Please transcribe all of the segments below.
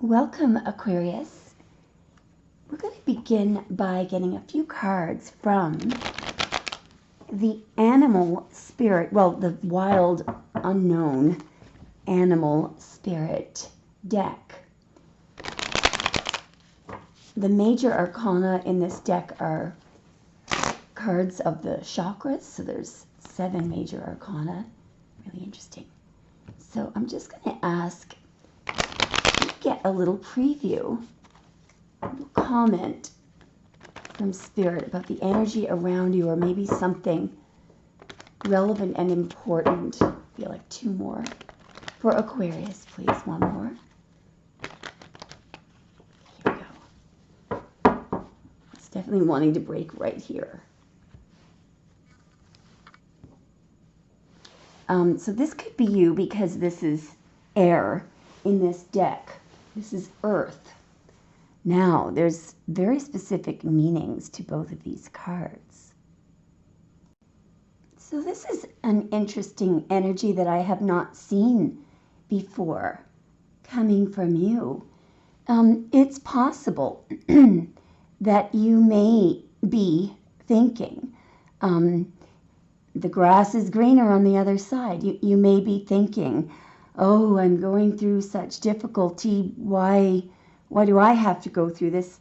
Welcome, Aquarius. We're going to begin by getting a few cards from the animal spirit, well, the wild, unknown animal spirit deck. The major arcana in this deck are cards of the chakras, so there's 7 major arcana. Really interesting. So I'm just going to ask, get a little preview, a little comment from Spirit about the energy around you, or maybe something relevant and important. I feel like 2 more. For Aquarius, please, 1 more. Here we go. It's definitely wanting to break right here. So this could be you, because this is air in this deck. This is earth. Now, there's very specific meanings to both of these cards. So this is an interesting energy that I have not seen before coming from you. It's possible that you may be thinking, the grass is greener on the other side. You may be thinking, oh, I'm going through such difficulty. Why do I have to go through this?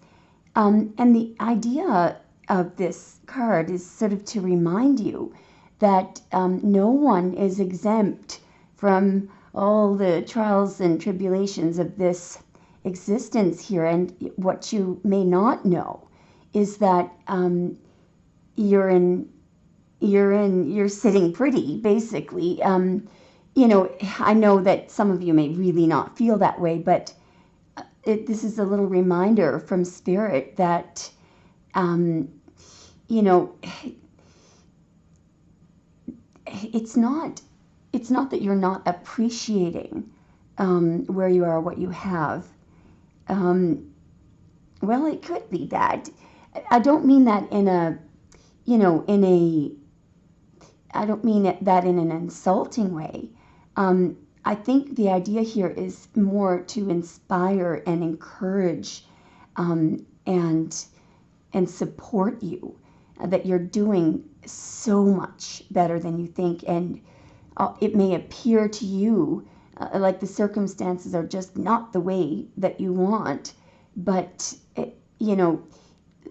And the idea of this card is sort of to remind you that no one is exempt from all the trials and tribulations of this existence here. And what you may not know is that you're sitting pretty, basically. You know, I know that some of you may really not feel that way, but this is a little reminder from Spirit that, you know, it's not that you're not appreciating where you are, what you have. Well, it could be that. I don't mean that in a, you know, I don't mean that in an insulting way. I think the idea here is more to inspire and encourage and support you, that you're doing so much better than you think. And it may appear to you like the circumstances are just not the way that you want. But, you know,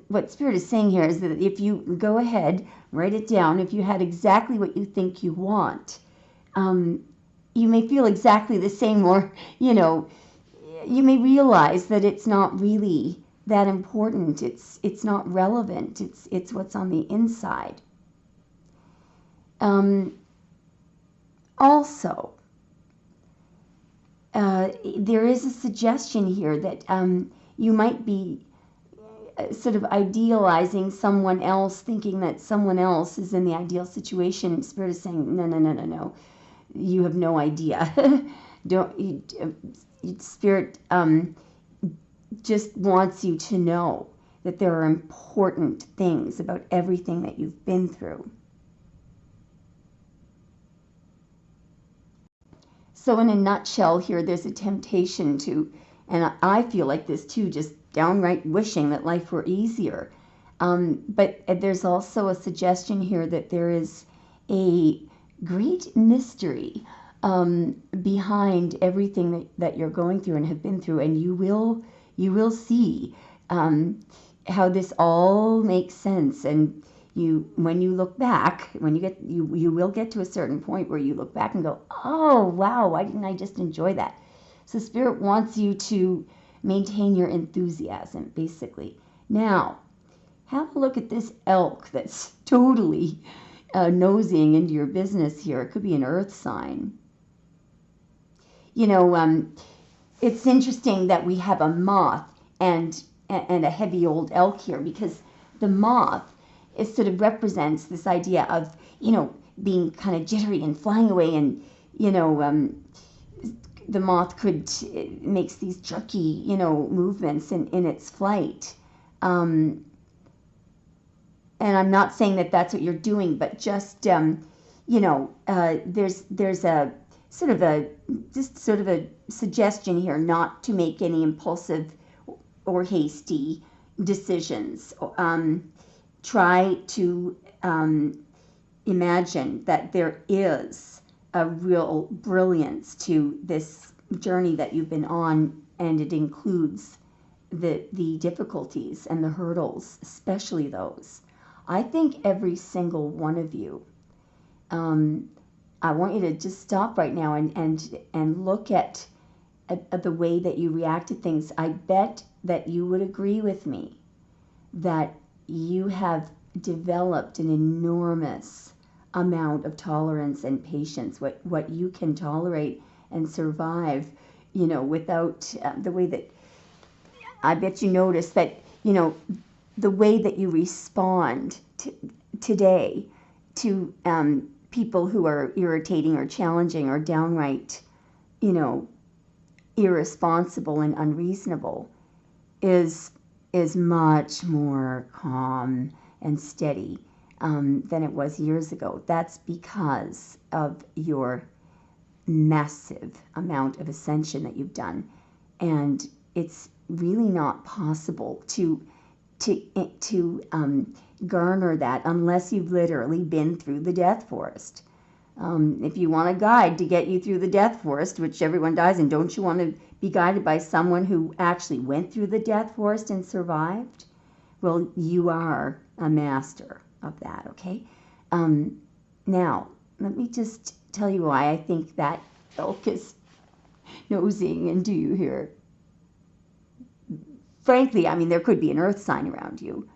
what Spirit is saying here is that if you go ahead, write it down, if you had exactly what you think you want, you may feel exactly the same, or, you know, you may realize that it's not really that important. It's not relevant. It's what's on the inside. Also, there is a suggestion here that you might be sort of idealizing someone else, thinking that someone else is in the ideal situation. Spirit is saying, no. You have no idea. Spirit just wants you to know that there are important things about everything that you've been through. So in a nutshell here, there's a temptation to, and I feel like this too, just downright wishing that life were easier. But there's also a suggestion here that there is a great mystery behind everything that you're going through and have been through, and you will see how this all makes sense. And when you look back, you will get to a certain point where you look back and go, oh wow, why didn't I just enjoy that? So Spirit wants you to maintain your enthusiasm, basically. Now, have a look at this elk that's totally nosing into your business here. It could be an earth sign. You know, it's interesting that we have a moth and a heavy old elk here, because the moth sort of represents this idea of, you know, being kind of jittery and flying away, and, you know, the moth makes these jerky, you know, movements in its flight. And I'm not saying that that's what you're doing, but just, you know, there's a sort of a suggestion here not to make any impulsive or hasty decisions. Try to imagine that there is a real brilliance to this journey that you've been on, and it includes the difficulties and the hurdles, especially those. I think every single one of you, I want you to just stop right now and look at the way that you react to things. I bet that you would agree with me that you have developed an enormous amount of tolerance and patience, what you can tolerate and survive, without the way that I bet you notice that, the way that you respond today to people who are irritating or challenging or downright, irresponsible and unreasonable is much more calm and steady than it was years ago. That's because of your massive amount of ascension that you've done, and it's really not possible to garner that unless you've literally been through the death forest. If you want a guide to get you through the death forest, which everyone dies in, don't you want to be guided by someone who actually went through the death forest and survived? Well, you are a master of that, okay? Now, let me just tell you why I think that elk is nosing into you here. Frankly, I mean, there could be an earth sign around you.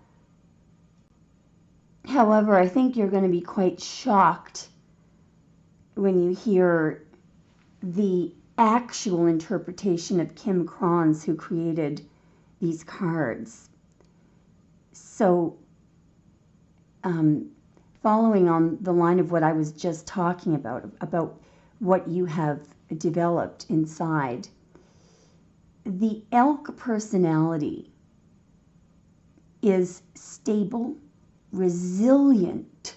However, I think you're going to be quite shocked when you hear the actual interpretation of Kim Kronz, who created these cards. So, following on the line of what I was just talking about what you have developed inside, the elk personality is stable, resilient,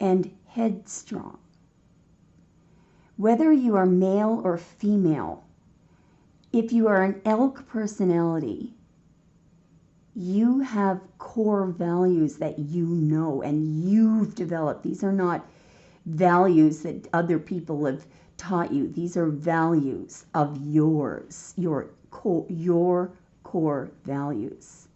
and headstrong. Whether you are male or female, if you are an elk personality, you have core values that you know and you've developed. These are not values that other people have taught you. These are values of yours, your core values.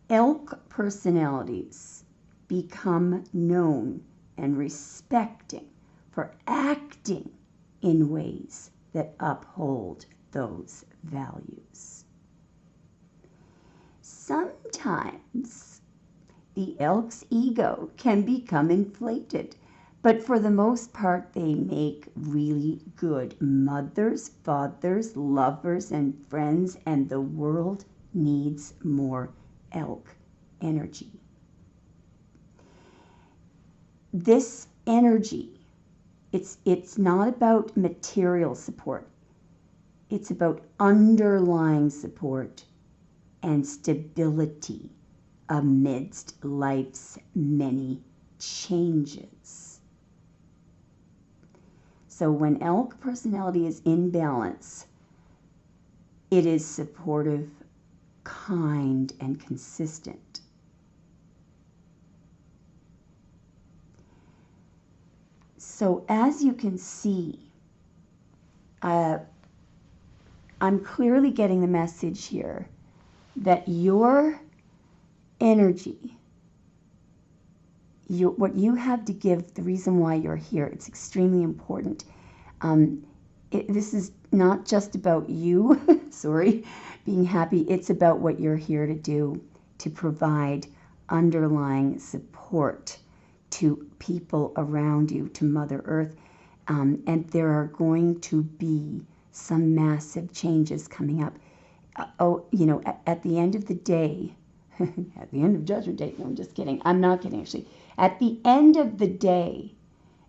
Elk personalities become known and respected for acting in ways that uphold those values. Sometimes the elk's ego can become inflated, but for the most part, they make really good mothers, fathers, lovers, and friends, and the world needs more elk energy. This energy, it's not about material support. It's about underlying support and stability amidst life's many changes. So when elk personality is in balance, it is supportive, kind, and consistent. So as you can see, I'm clearly getting the message here that your energy, what you have to give, the reason why you're here, it's extremely important. This is not just about you, being happy. It's about what you're here to do, to provide underlying support to people around you, to Mother Earth. And there are going to be some massive changes coming up. At the end of the day, at the end of Judgment Day, no, I'm just kidding. I'm not kidding, actually. At the end of the day,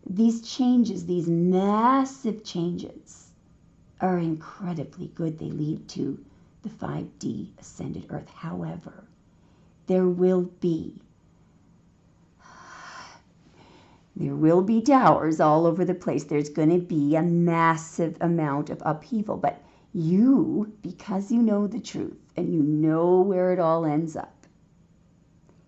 these changes, these massive changes, are incredibly good. They lead to the 5D ascended Earth. However, there will be There will be towers all over the place. There's going to be a massive amount of upheaval. But you, because you know the truth and you know where it all ends up,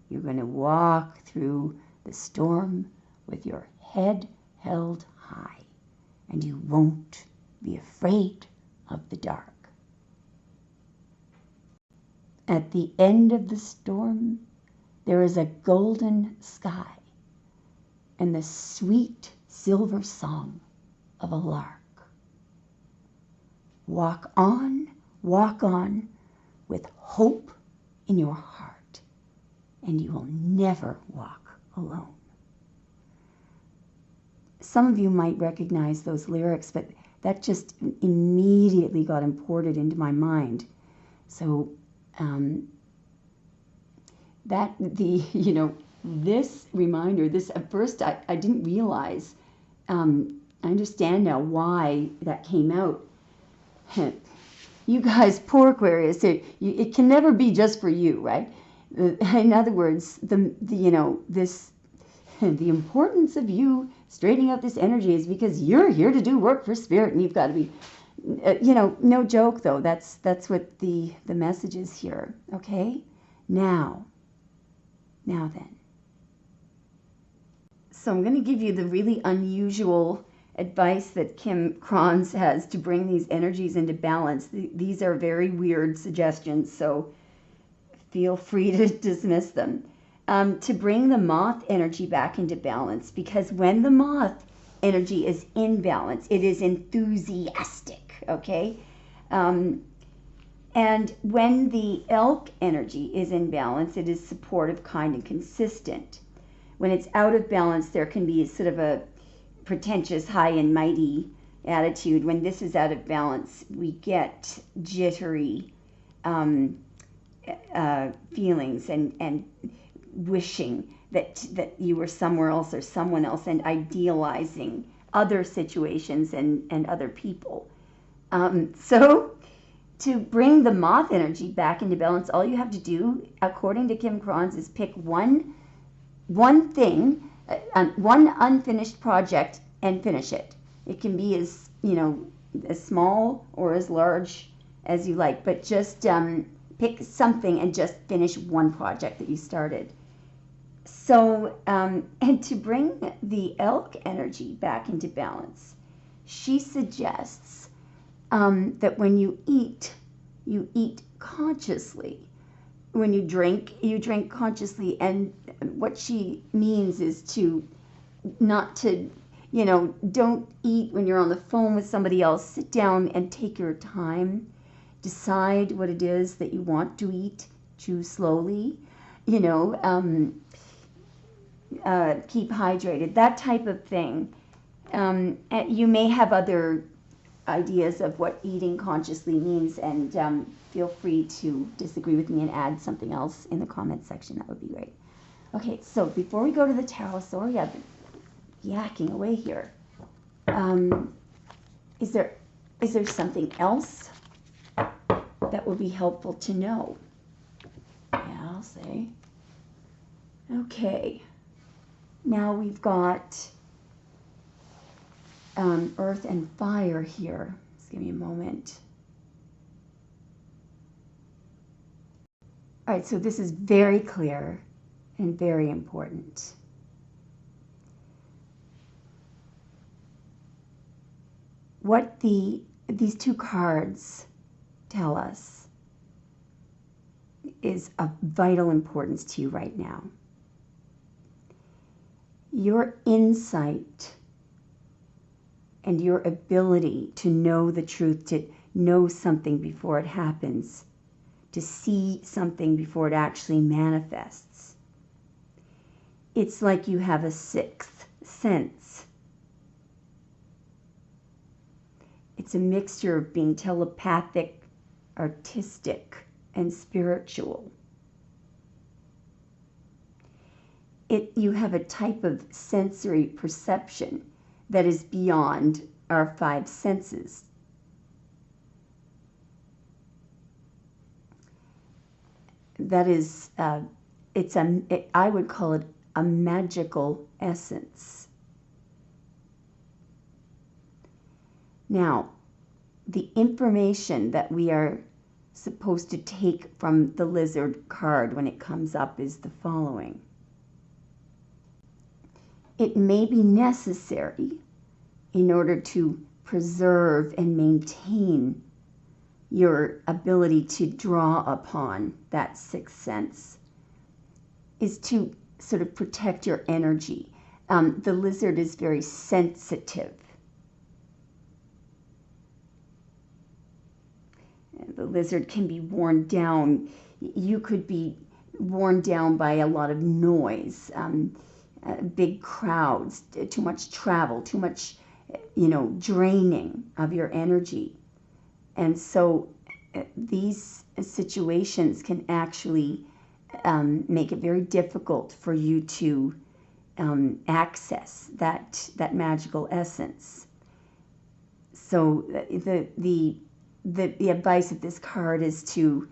you're going to walk through the storm with your head held high. And you won't be afraid of the dark. At the end of the storm, there is a golden sky and the sweet silver song of a lark. Walk on with hope in your heart, and you will never walk alone. Some of you might recognize those lyrics, but that just immediately got imported into my mind. So this reminder, this at first I didn't realize. I understand now why that came out. You guys, poor Aquarius, it can never be just for you, right? In other words, the importance of you straightening out this energy is because you're here to do work for spirit, and you've got to be, no joke though. That's what the message is here. Okay, now then. So I'm going to give you the really unusual advice that Kim Kranz has to bring these energies into balance. These are very weird suggestions, so feel free to dismiss them. To bring the moth energy back into balance, because when the moth energy is in balance, it is enthusiastic, okay? And when the elk energy is in balance, it is supportive, kind, and consistent. When it's out of balance, there can be sort of a pretentious, high and mighty attitude. When this is out of balance, we get jittery feelings and wishing that you were somewhere else or someone else, and idealizing other situations and other people. So to bring the moth energy back into balance, all you have to do, according to Kim Kranz, is pick one thing, one unfinished project, and finish it. It can be as small or as large as you like, but just pick something and just finish one project that you started. So, and to bring the elk energy back into balance, she suggests that when you eat consciously. When you drink consciously. And what she means is not to, don't eat when you're on the phone with somebody else. Sit down and take your time. Decide what it is that you want to eat. Chew slowly. Keep hydrated. That type of thing. You may have other ideas of what eating consciously means, and feel free to disagree with me and add something else in the comment section. That would be great. Okay, so before we go to the tarot, sorry I've been yakking away here. Is there something else that would be helpful to know? Yeah, I'll say. Okay, now we've got earth and fire here. Just give me a moment. All right, so this is very clear and very important. What these two cards tell us is of vital importance to you right now. Your insight and your ability to know the truth, to know something before it happens, to see something before it actually manifests. It's like you have a sixth sense. It's a mixture of being telepathic, artistic, and spiritual. You have a type of sensory perception that is beyond our five senses. That is, I would call it a magical essence. Now, the information that we are supposed to take from the lizard card when it comes up is the following. It may be necessary in order to preserve and maintain your ability to draw upon that sixth sense, is to sort of protect your energy. The lizard is very sensitive. The lizard can be worn down. You could be worn down by a lot of noise, big crowds, too much travel, too much, draining of your energy. And so these situations can actually make it very difficult for you to access that magical essence. So the advice of this card is to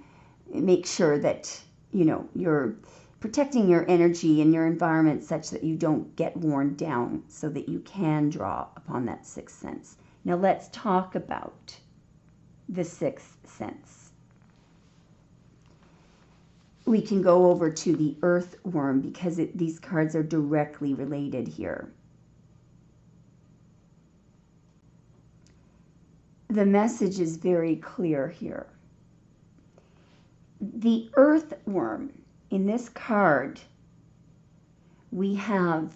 make sure that you're protecting your energy and your environment such that you don't get worn down, so that you can draw upon that sixth sense. Now let's talk about the sixth sense. We can go over to the earthworm because these cards are directly related here. The message is very clear here. The earthworm, in this card, we have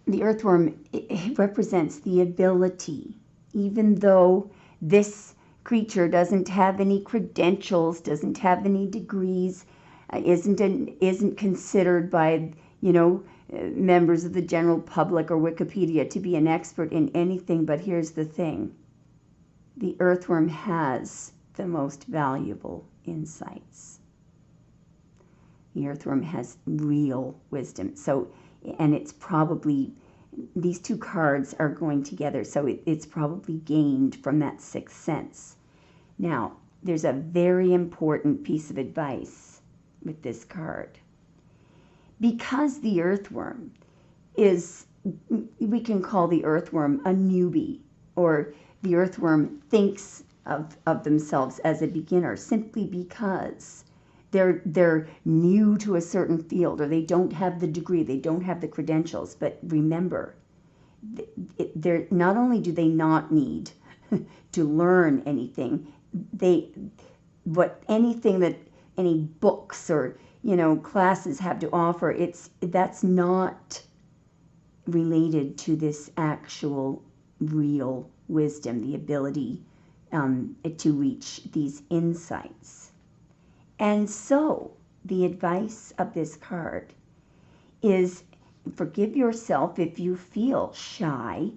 the earthworm. It represents the ability, even though this creature doesn't have any credentials, doesn't have any degrees, isn't considered by members of the general public or Wikipedia to be an expert in anything. But here's the thing: the earthworm has the most valuable insights. The earthworm has real wisdom. So, and it's probably, these two cards are going together, so it's probably gained from that sixth sense. Now, there's a very important piece of advice with this card. Because the earthworm is, we can call the earthworm a newbie, or the earthworm thinks of themselves as a beginner simply because they're new to a certain field, or they don't have the degree, they don't have the credentials. But remember, they're not only do they not need to learn anything, anything that any books or classes have to offer, that's not related to this actual real wisdom, the ability to reach these insights. And so the advice of this card is, forgive yourself if you feel shy,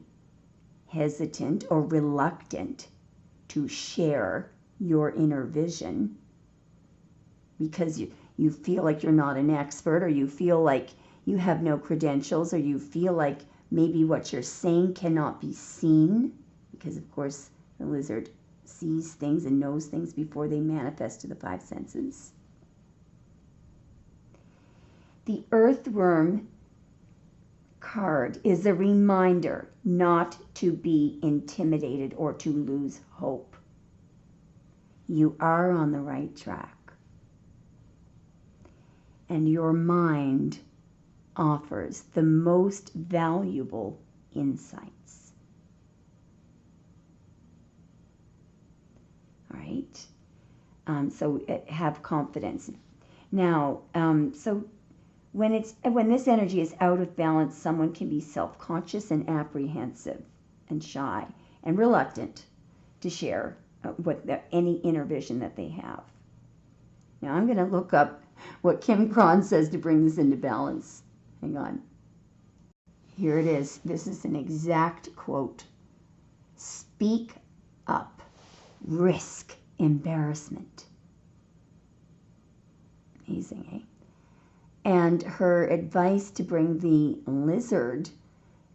hesitant, or reluctant to share your inner vision, because you feel like you're not an expert, or you feel like you have no credentials, or you feel like maybe what you're saying cannot be seen, because of course the lizard sees things and knows things before they manifest to the five senses. The earthworm card is a reminder not to be intimidated or to lose hope. You are on the right track, and your mind offers the most valuable insights. All right? So have confidence. Now, so when this energy is out of balance, someone can be self-conscious and apprehensive and shy and reluctant to share any inner vision that they have. Now I'm going to look up what Kim Cron says to bring this into balance. Hang on. Here it is. This is an exact quote. Speak up. Risk embarrassment. Amazing, eh? And her advice to bring the lizard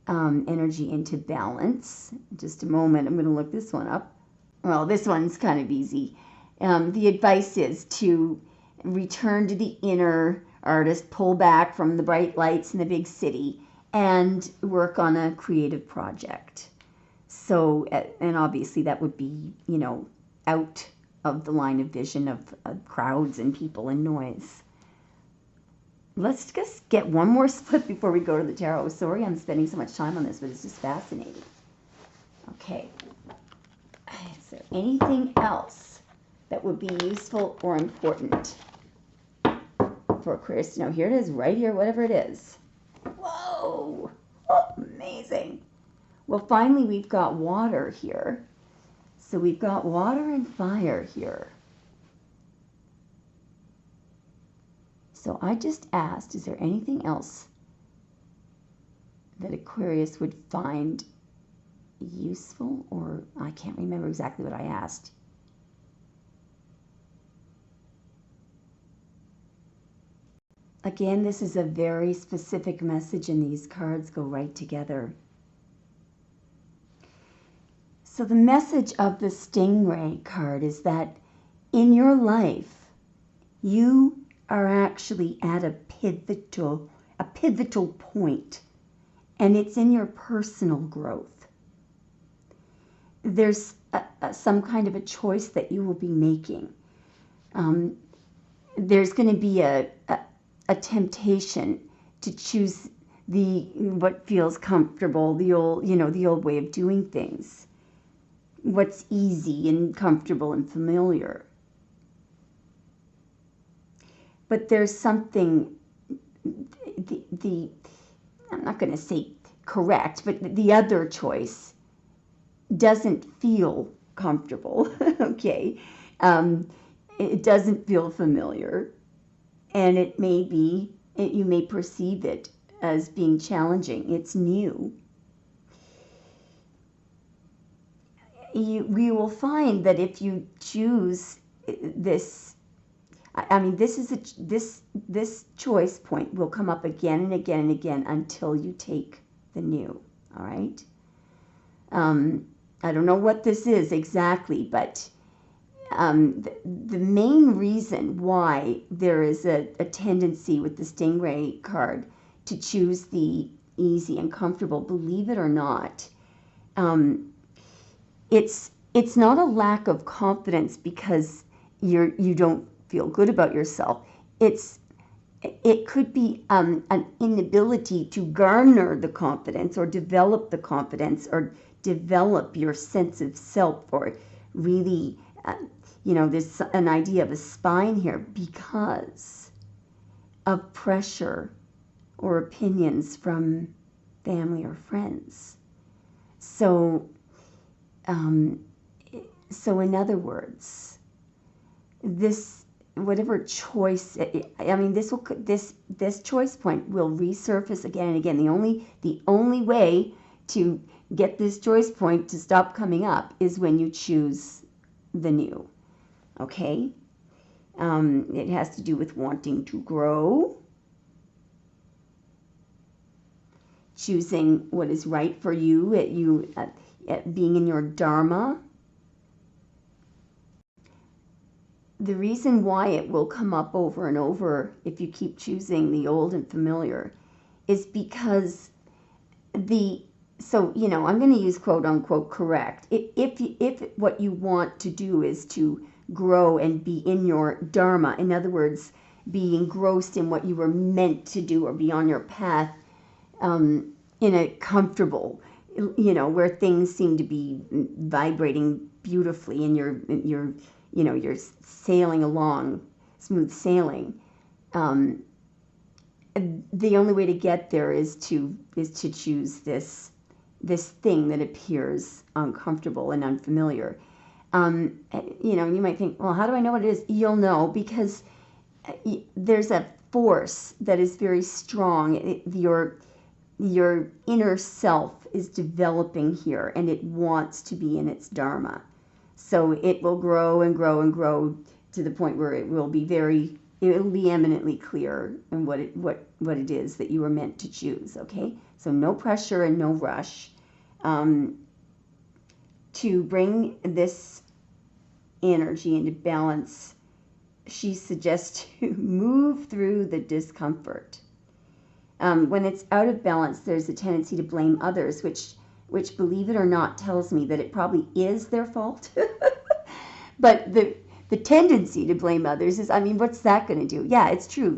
energy into balance. Just a moment. I'm going to look this one up. Well, this one's kind of easy. The advice is to return to the inner artist, pull back from the bright lights in the big city, and work on a creative project. So, and obviously that would be, you know, out of the line of vision of crowds and people and noise. Let's just get one more split before we go to the tarot. Sorry I'm spending so much time on this, but it's just fascinating. Okay. Is there anything else that would be useful or important for Aquarius to know? Here it is, right here, whatever it is. Whoa! Oh, amazing. Well, finally, we've got water here. So we've got water and fire here. So I just asked, is there anything else that Aquarius would find useful? Or I can't remember exactly what I asked. Again, this is a very specific message, and these cards go right together. So the message of the Stingray card is that in your life, you are actually at a pivotal point, and it's in your personal growth. There's some kind of a choice that you will be making. There's going to be a temptation to choose what feels comfortable, the old way of doing things. What's easy and comfortable and familiar. But there's something, I'm not going to say correct, but the other choice doesn't feel comfortable, okay? It doesn't feel familiar, and it may be, you may perceive it as being challenging. It's new. We will find that if you choose this, I mean, this choice point will come up again and again and again until you take the new. All right. I don't know what this is exactly, but the main reason why there is a tendency with the Stingray card to choose the easy and comfortable, believe it or not, it's not a lack of confidence because you don't feel good about yourself. It could be an inability to garner the confidence or develop the confidence or develop your sense of self, or really, there's an idea of a spine here because of pressure or opinions from family or friends. So in other words, whatever choice, this choice point will resurface again and again. The only way to get this choice point to stop coming up is when you choose the new. Okay? It has to do with wanting to grow, choosing what is right for you, being in your dharma. The reason why it will come up over and over if you keep choosing the old and familiar is because I'm going to use quote unquote correct. If what you want to do is to grow and be in your dharma, in other words, be engrossed in what you were meant to do or be on your path, in a comfortable, where things seem to be vibrating beautifully and you're sailing along, smooth sailing. The only way to get there is to choose this thing that appears uncomfortable and unfamiliar. You might think, well, how do I know what it is? You'll know because there's a force that is very strong. Your inner self is developing here, and it wants to be in its dharma. So it will grow and grow and grow to the point where it will be eminently clear in what it is that you were meant to choose. Okay, so no pressure and no rush. To bring this energy into balance, she suggests to move through the discomfort. When it's out of balance, there's a tendency to blame others, which which, believe it or not, tells me that it probably is their fault. But the tendency to blame others is, I mean, what's that going to do? Yeah, it's true.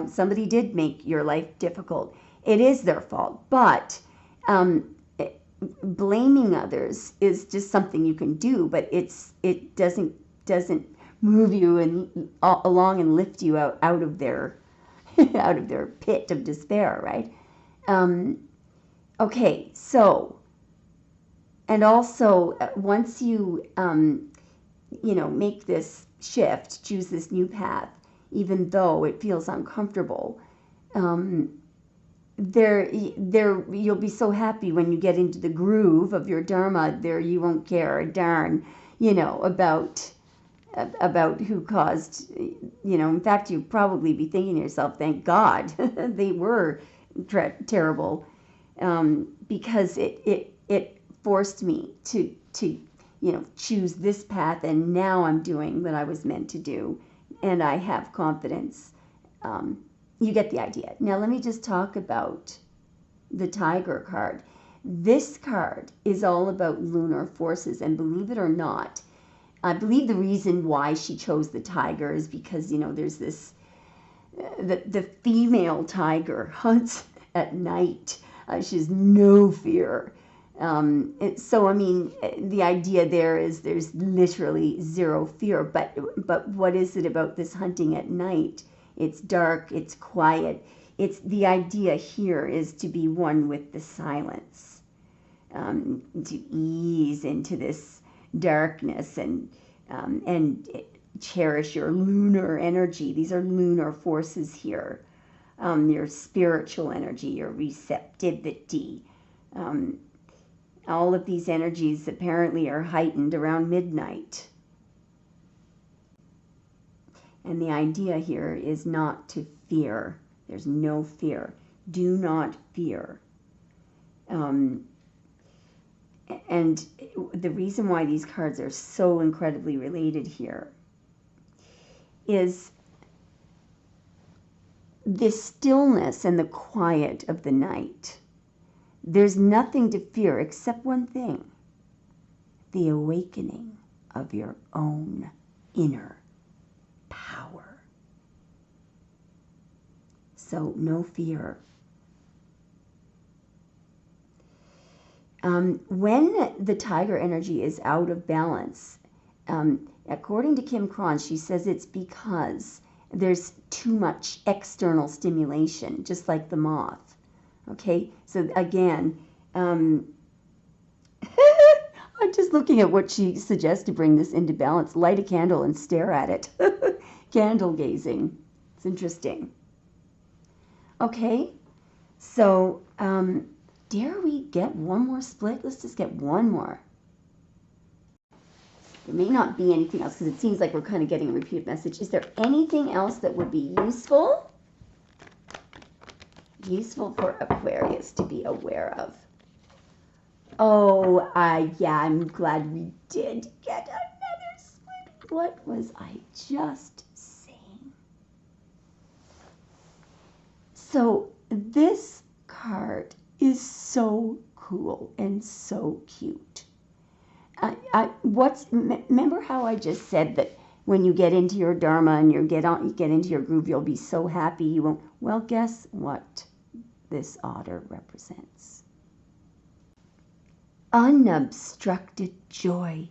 Somebody did make your life difficult. It is their fault. But blaming others is just something you can do, but it doesn't move you and along and lift you out of their out of their pit of despair, right? Okay, so, and also once you make this shift, choose this new path, even though it feels uncomfortable, you'll be so happy when you get into the groove of your dharma. There, you won't care a darn, about who caused, in fact, you'd probably be thinking to yourself, thank God they were terrible, because it forced me to choose this path, and now I'm doing what I was meant to do, and I have confidence. You get the idea. Now let me just talk about the Tiger card. This card is all about lunar forces, and believe it or not, I believe the reason why she chose the tiger is because, there's this, the female tiger hunts at night. She has no fear. So, I mean, the idea there is there's literally zero fear. But what is it about this hunting at night? It's dark, it's quiet. The idea here is to be one with the silence, to ease into this darkness and cherish your lunar energy. These are lunar forces here. Your spiritual energy, your receptivity. All of these energies apparently are heightened around midnight. And the idea here is not to fear. There's no fear. Do not fear. And the reason why these cards are so incredibly related here is the stillness and the quiet of the night. There's nothing to fear except one thing: the awakening of your own inner power. So no fear. When the tiger energy is out of balance, according to Kim Cron, she says it's because there's too much external stimulation, just like the moth. Okay, so again, I'm just looking at what she suggests to bring this into balance. Light a candle and stare at it. Candle gazing. It's interesting. Okay, so dare we get one more split? Let's just get one more. There may not be anything else because it seems like we're kind of getting a repeated message. Is there anything else that would be useful? Useful for Aquarius to be aware of. Oh, yeah, I'm glad we did get another split. What was I just saying? So this card is so cool and so cute. Remember how I just said that when you get into your dharma and you get into your groove, you'll be so happy you won't. Well, guess what this otter represents? Unobstructed joy,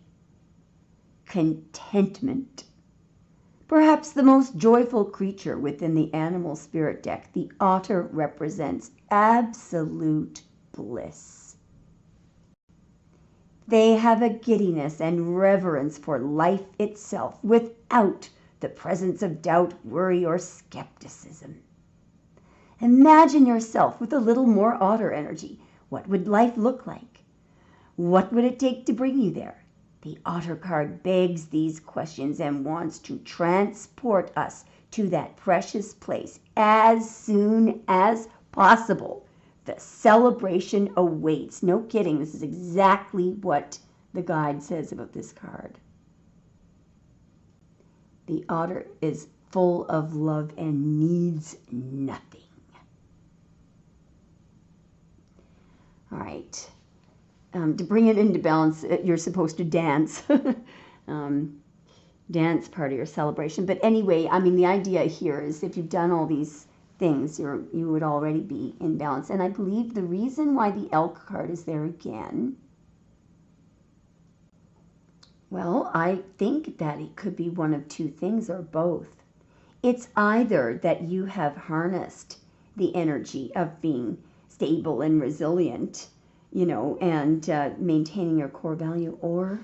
contentment. Perhaps the most joyful creature within the animal spirit deck, the otter represents absolute bliss. They have a giddiness and reverence for life itself without the presence of doubt, worry, or skepticism. Imagine yourself with a little more otter energy. What would life look like? What would it take to bring you there? The otter card begs these questions and wants to transport us to that precious place as soon as possible. The celebration awaits. No kidding, this is exactly what the guide says about this card. The otter is full of love and needs nothing. All right. to bring it into balance, you're supposed to dance. Dance part of your celebration. But anyway, I mean, the idea here is if you've done all these things, you would already be in balance. And I believe the reason why the elk card is there again, well, I think that it could be one of two things or both. It's either that you have harnessed the energy of being stable and resilient, you know, and maintaining your core value, or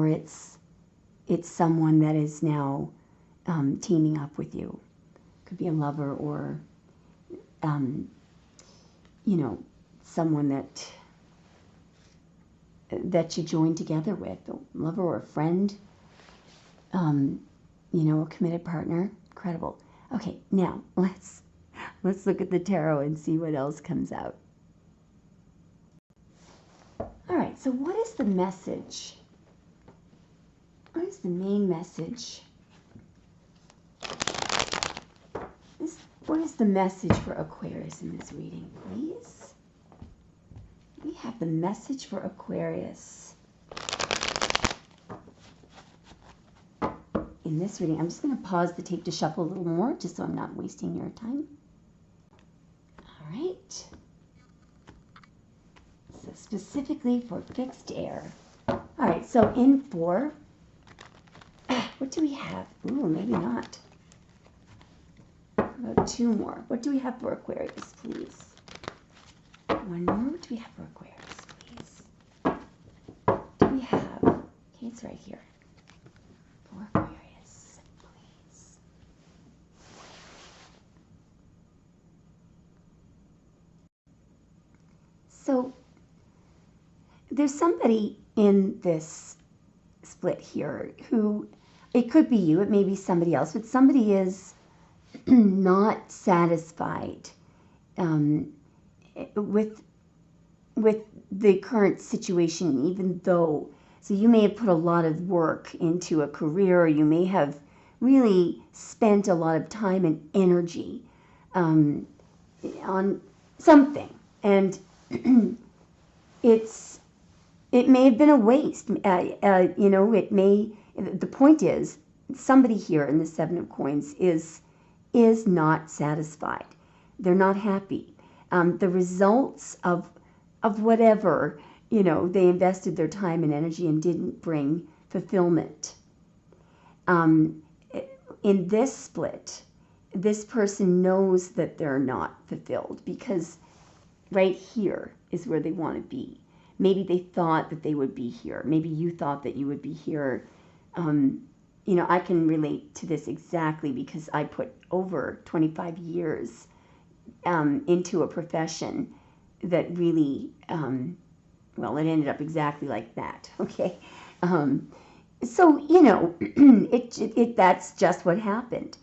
it's someone that is now teaming up with you. Could be a lover or, you know, someone that you join together with, a lover or a friend, you know, a committed partner. Incredible. Okay, now let's look at the tarot and see what else comes out. All right, so what is the message? What is the main message? What is the message for Aquarius in this reading, please? We have the message for Aquarius. In this reading, I'm just going to pause the tape to shuffle a little more, just so I'm not wasting your time. All right. So specifically for fixed air. All right, so in for, what do we have? Ooh, maybe not. About two more. What do we have for Aquarius, please? One more. What do we have for Aquarius, please? What do we have? Okay, it's right here. For Aquarius, please. So, there's somebody in this split here who, it could be you, it may be somebody else, but somebody is not satisfied with the current situation, even though, so you may have put a lot of work into a career, or you may have really spent a lot of time and energy on something, and it may have been a waste. You know, it may. The point is, somebody here in the Seven of Coins is not satisfied. They're not happy. The results of whatever, you know, they invested their time and energy and didn't bring fulfillment. In this split, this person knows that they're not fulfilled because right here is where they want to be. Maybe they thought that they would be here. Maybe you thought that you would be here. You know, I can relate to this exactly because I put over 25 years into a profession that really, well, it ended up exactly like that, okay? So, you know, that's just what happened.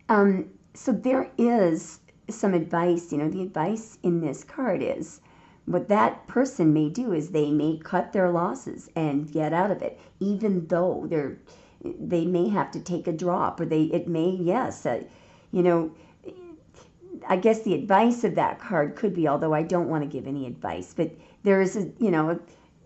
So there is some advice, you know, the advice in this card is, what that person may do is they may cut their losses and get out of it, even though they may have to take a drop, or it may, yes, you know, I guess the advice of that card could be, although I don't want to give any advice, but there is a, you know, a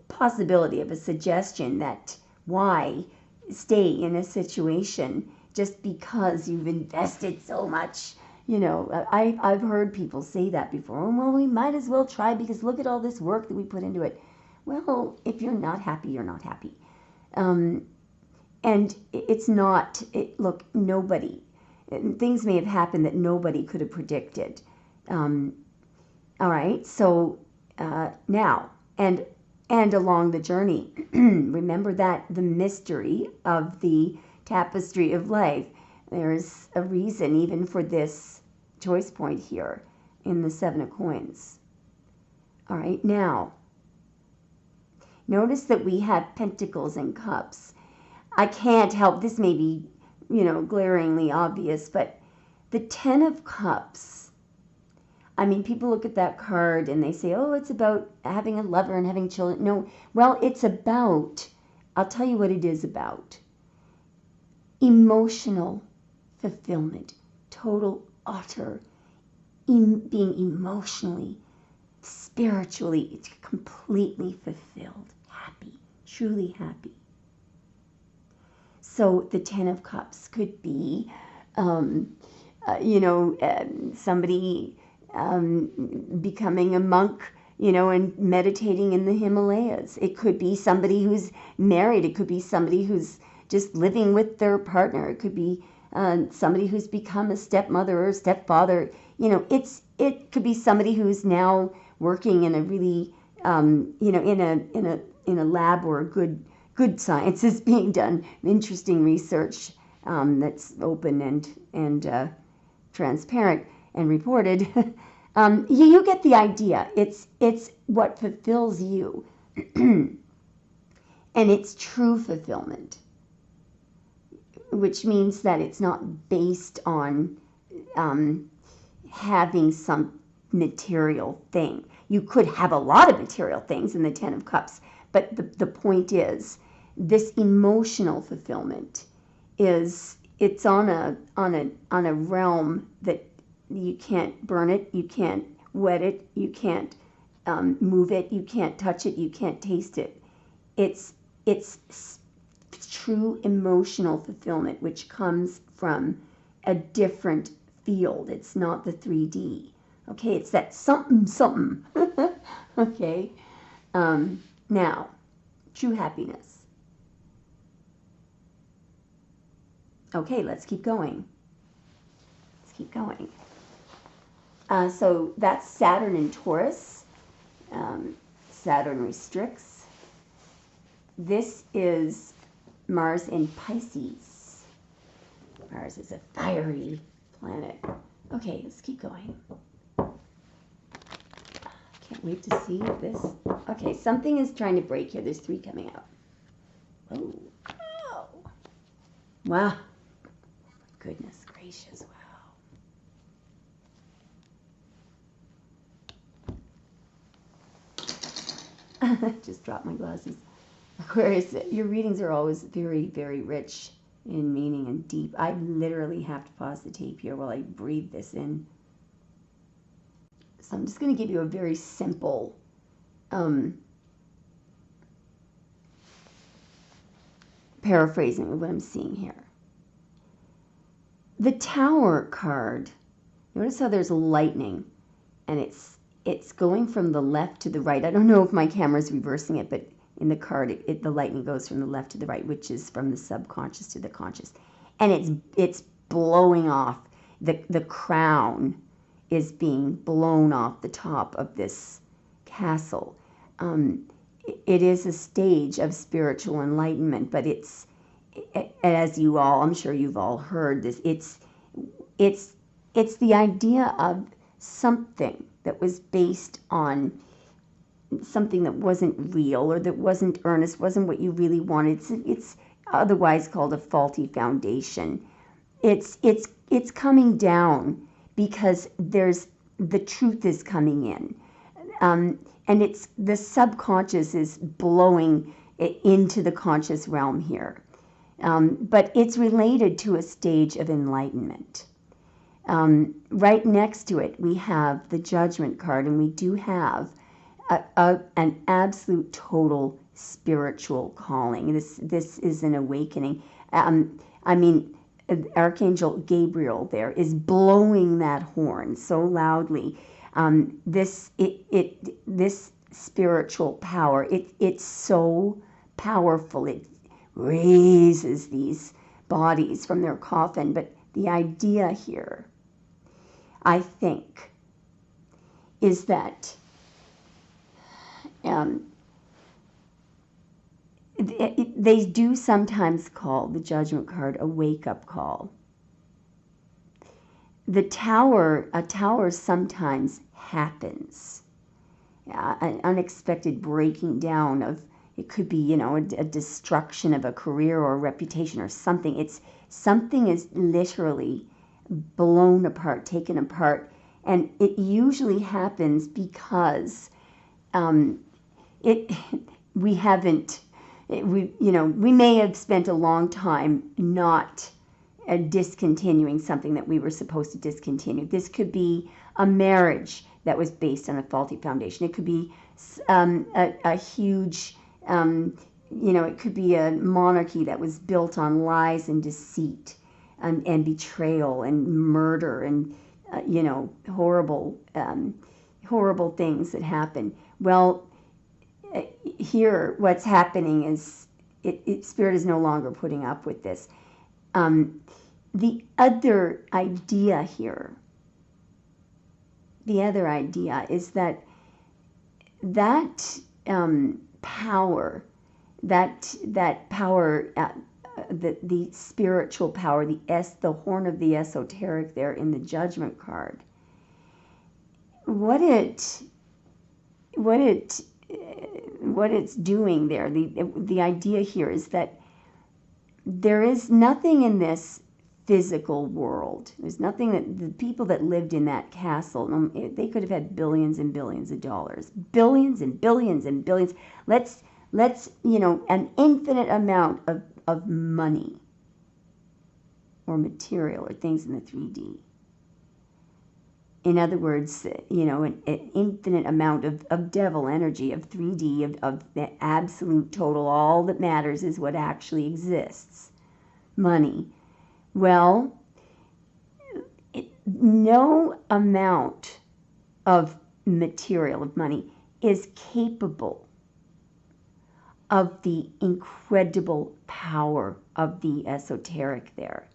possibility of a suggestion that why stay in a situation just because you've invested so much. You know, I've heard people say that before. Oh, well, we might as well try because look at all this work that we put into it. Well, if you're not happy, you're not happy. And it's not, look, nobody, things may have happened that nobody could have predicted. All right, so now, and along the journey, remember that the mystery of the tapestry of life, there's a reason even for this choice point here in the Seven of Coins. All right, now, notice that we have Pentacles and Cups. I can't help, this may be, you know, glaringly obvious, but the Ten of Cups, I mean, people look at that card and they say, oh, it's about having a lover and having children. No, well, it's about, I'll tell you what it is about. Emotional fulfillment, total, utter, being emotionally spiritually, it's completely fulfilled, happy, truly happy. So the Ten of Cups could be, somebody becoming a monk, and meditating in the Himalayas. It could be somebody who's married. It could be somebody who's just living with their partner. It could be somebody who's become a stepmother or stepfather. It could be somebody who's now working in a really, in a lab where good science is being done, interesting research that's open and transparent and reported. You get the idea. It's what fulfills you, and it's true fulfillment, which means that it's not based on having some material thing. You could have a lot of material things in the Ten of Cups, but the point is, this emotional fulfillment it's on a realm that you can't burn it, you can't wet it, you can't move it, you can't touch it, you can't taste it. It's true emotional fulfillment, which comes from a different field. It's not the 3D. Okay, it's that something. Okay. Now, true happiness. Okay, let's keep going. Let's keep going. So that's Saturn in Taurus. Saturn restricts. This is Mars in Pisces. Mars is a fiery planet. Okay, let's keep going. Can't wait to see this. Okay, something is trying to break here. There's 3 coming out. Oh. Ow. Wow. Goodness gracious, wow. Just dropped my glasses. Aquarius, your readings are always very, very rich in meaning and deep. I literally have to pause the tape here while I breathe this in. So I'm just going to give you a very simple paraphrasing of what I'm seeing here. The Tower card, notice how there's lightning, and it's going from the left to the right. I don't know if my camera's reversing it, but in the card, the lightning goes from the left to the right, which is from the subconscious to the conscious. And it's blowing off. The crown is being blown off the top of this castle. It is a stage of spiritual enlightenment, but it's, as I'm sure you've all heard this, it's the idea of something that was based on something that wasn't real or that wasn't earnest, wasn't what you really wanted. It's otherwise called a faulty foundation. It's coming down because the truth is coming in, and it's the subconscious is blowing into the conscious realm here, but it's related to a stage of enlightenment. Right next to it, we have the Judgment card, and we do have an absolute total spiritual calling. This is an awakening. Archangel Gabriel there is blowing that horn so loudly. This spiritual power, it's so powerful. It raises these bodies from their coffin. But the idea here, I think, is that they do sometimes call the Judgment card a wake-up call. A tower sometimes happens. An unexpected breaking down of, it could be, a destruction of a career or a reputation or something. Something is literally blown apart, taken apart, and it usually happens because we may have spent a long time not discontinuing something that we were supposed to discontinue. This could be a marriage that was based on a faulty foundation. It could be a huge, it could be a monarchy that was built on lies and deceit and betrayal and murder and, horrible things that happen. Well, here what's happening is Spirit is no longer putting up with this. The other idea here, is that power, the spiritual power, the horn of the esoteric there in the Judgment card, what it's doing there, the idea here is that there is nothing in this physical world. There's nothing that the people that lived in that castle, they could have had billions and billions of dollars, billions and billions and billions. Let's an infinite amount of money or material or things in the 3D. In other words, an infinite amount of devil energy, of 3D, of the absolute total. All that matters is what actually exists. Money. Well, no amount of material, of money, is capable of the incredible power of the esoteric there.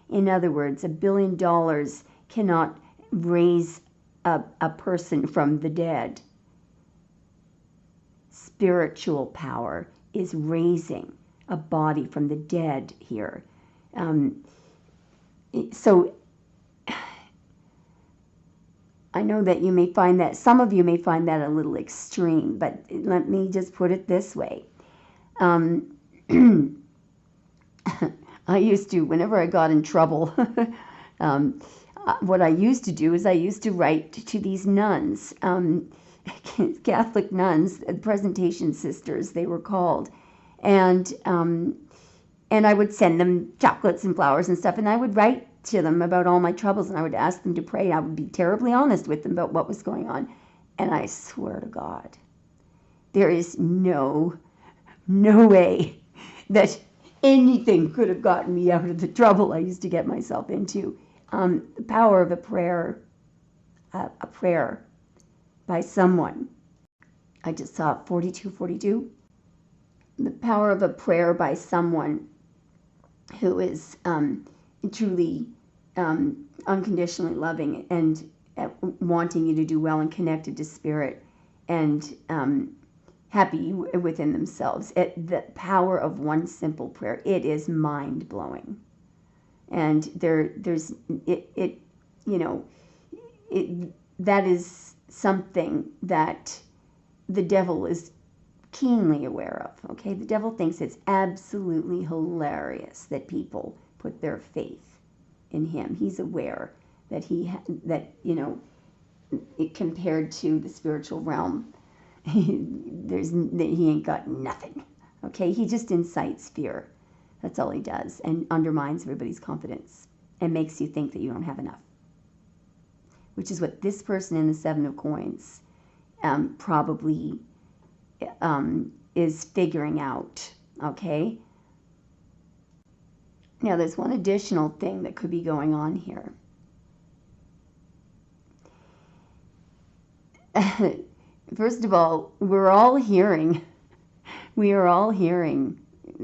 In other words, $1 billion cannot raise a person from the dead. Spiritual power is raising a body from the dead here. So I know that some of you may find that a little extreme, but let me just put it this way. I used to, whenever I got in trouble, what I used to do is I used to write to these nuns, Catholic nuns, presentation sisters they were called, and I would send them chocolates and flowers and stuff, and I would write to them about all my troubles, and I would ask them to pray. I would be terribly honest with them about what was going on, and I swear to God, there is no way that anything could have gotten me out of the trouble I used to get myself into. The power of a prayer by someone. I just saw 4242. The power of a prayer by someone who is truly unconditionally loving and wanting you to do well and connected to Spirit and happy within themselves. The power of one simple prayer, it is mind-blowing. And that is something that the devil is keenly aware of. Okay, the devil thinks it's absolutely hilarious that people put their faith in him. He's aware that compared to the spiritual realm, he ain't got nothing. Okay, he just incites fear. That's all he does, and undermines everybody's confidence and makes you think that you don't have enough, which is what this person in the Seven of Coins probably is figuring out. Okay. Now, there's one additional thing that could be going on here. First of all, we are all hearing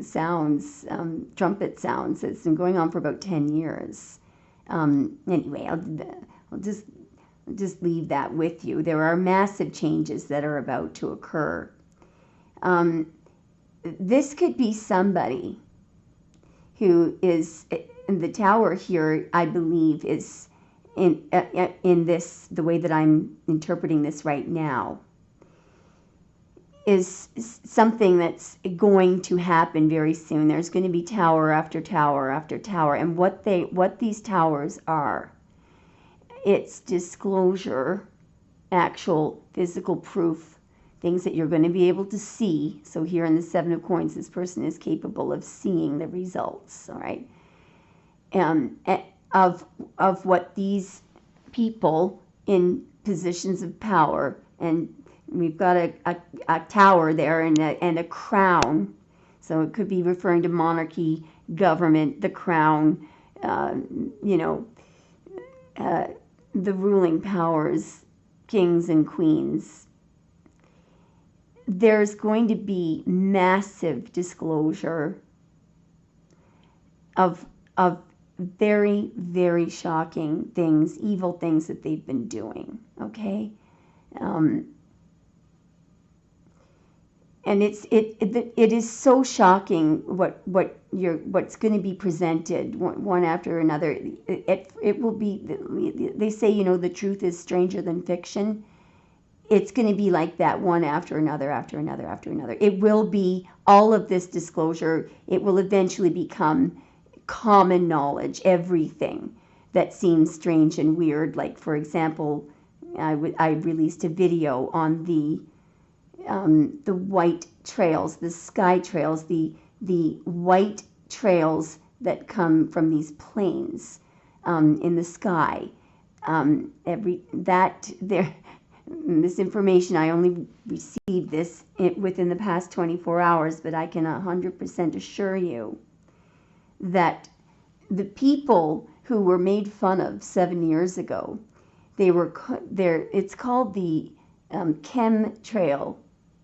sounds, trumpet sounds. It's been going on for about 10 years. Anyway, I'll just leave that with you. There are massive changes that are about to occur. This could be somebody who is in the tower here, I believe, is in this, the way that I'm interpreting this right now, is something that's going to happen very soon. There's going to be tower after tower after tower, and what these towers are, it's disclosure, actual physical proof, things that you're going to be able to see. So here in the Seven of Coins, this person is capable of seeing the results, all right, of what these people in positions of power, and we've got a tower there and a crown. So it could be referring to monarchy, government, the crown, you know, the ruling powers, kings and queens. There's going to be massive disclosure of very, very shocking things, evil things that they've been doing, okay? And it is so shocking what's going to be presented one after another. It will be, they say, you know, the truth is stranger than fiction. It's going to be like that, one after another, after another, after another. It will be all of this disclosure. It will eventually become common knowledge, everything that seems strange and weird. Like, for example, I released a video on the white trails, the sky trails, the white trails that come from these planes in the sky. This information, I only received this within the past 24 hours, but I can 100% assure you that the people who were made fun of 7 years ago, it's called the chemtrail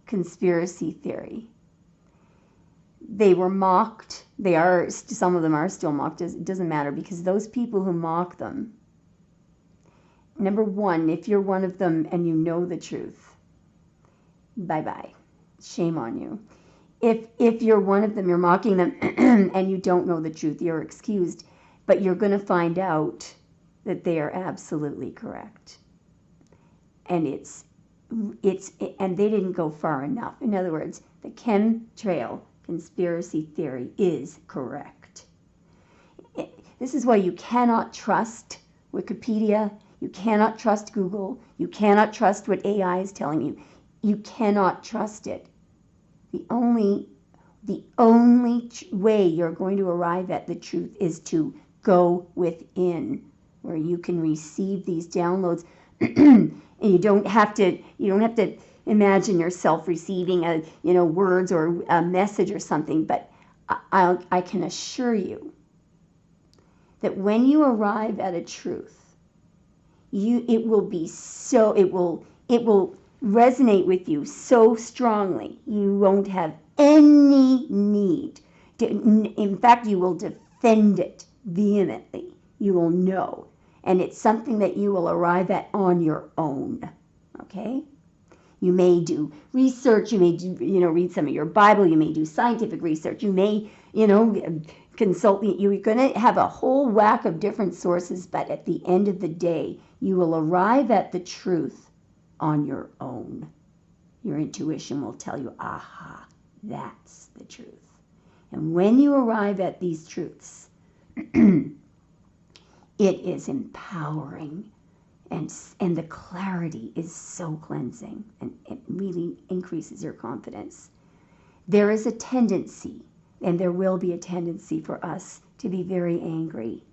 conspiracy theory. They were mocked. Some of them are still mocked. It doesn't matter, because those people who mock them, number one, if you're one of them and you know the truth, bye-bye. Shame on you. If you're one of them, you're mocking them, and you don't know the truth, you're excused. But you're going to find out that they are absolutely correct. And and they didn't go far enough. In other words, the chemtrail conspiracy theory is correct. This is why you cannot trust Wikipedia. You cannot trust Google. You cannot trust what AI is telling you. You cannot trust it. The only way you're going to arrive at the truth is to go within, where you can receive these downloads, and you don't have to imagine yourself receiving words or a message or something. But I can assure you that when you arrive at a truth, it will resonate with you so strongly, you won't have any need to, in fact, you will defend it vehemently. You will know. And it's something that you will arrive at on your own. Okay? You may do research, you may read some of your Bible, you may do scientific research, you may, consult, you're going to have a whole whack of different sources, but at the end of the day, you will arrive at the truth on your own. Your intuition will tell you, aha, that's the truth. And when you arrive at these truths, it is empowering, and the clarity is so cleansing, and it really increases your confidence. There is a tendency, and there will be a tendency for us to be very angry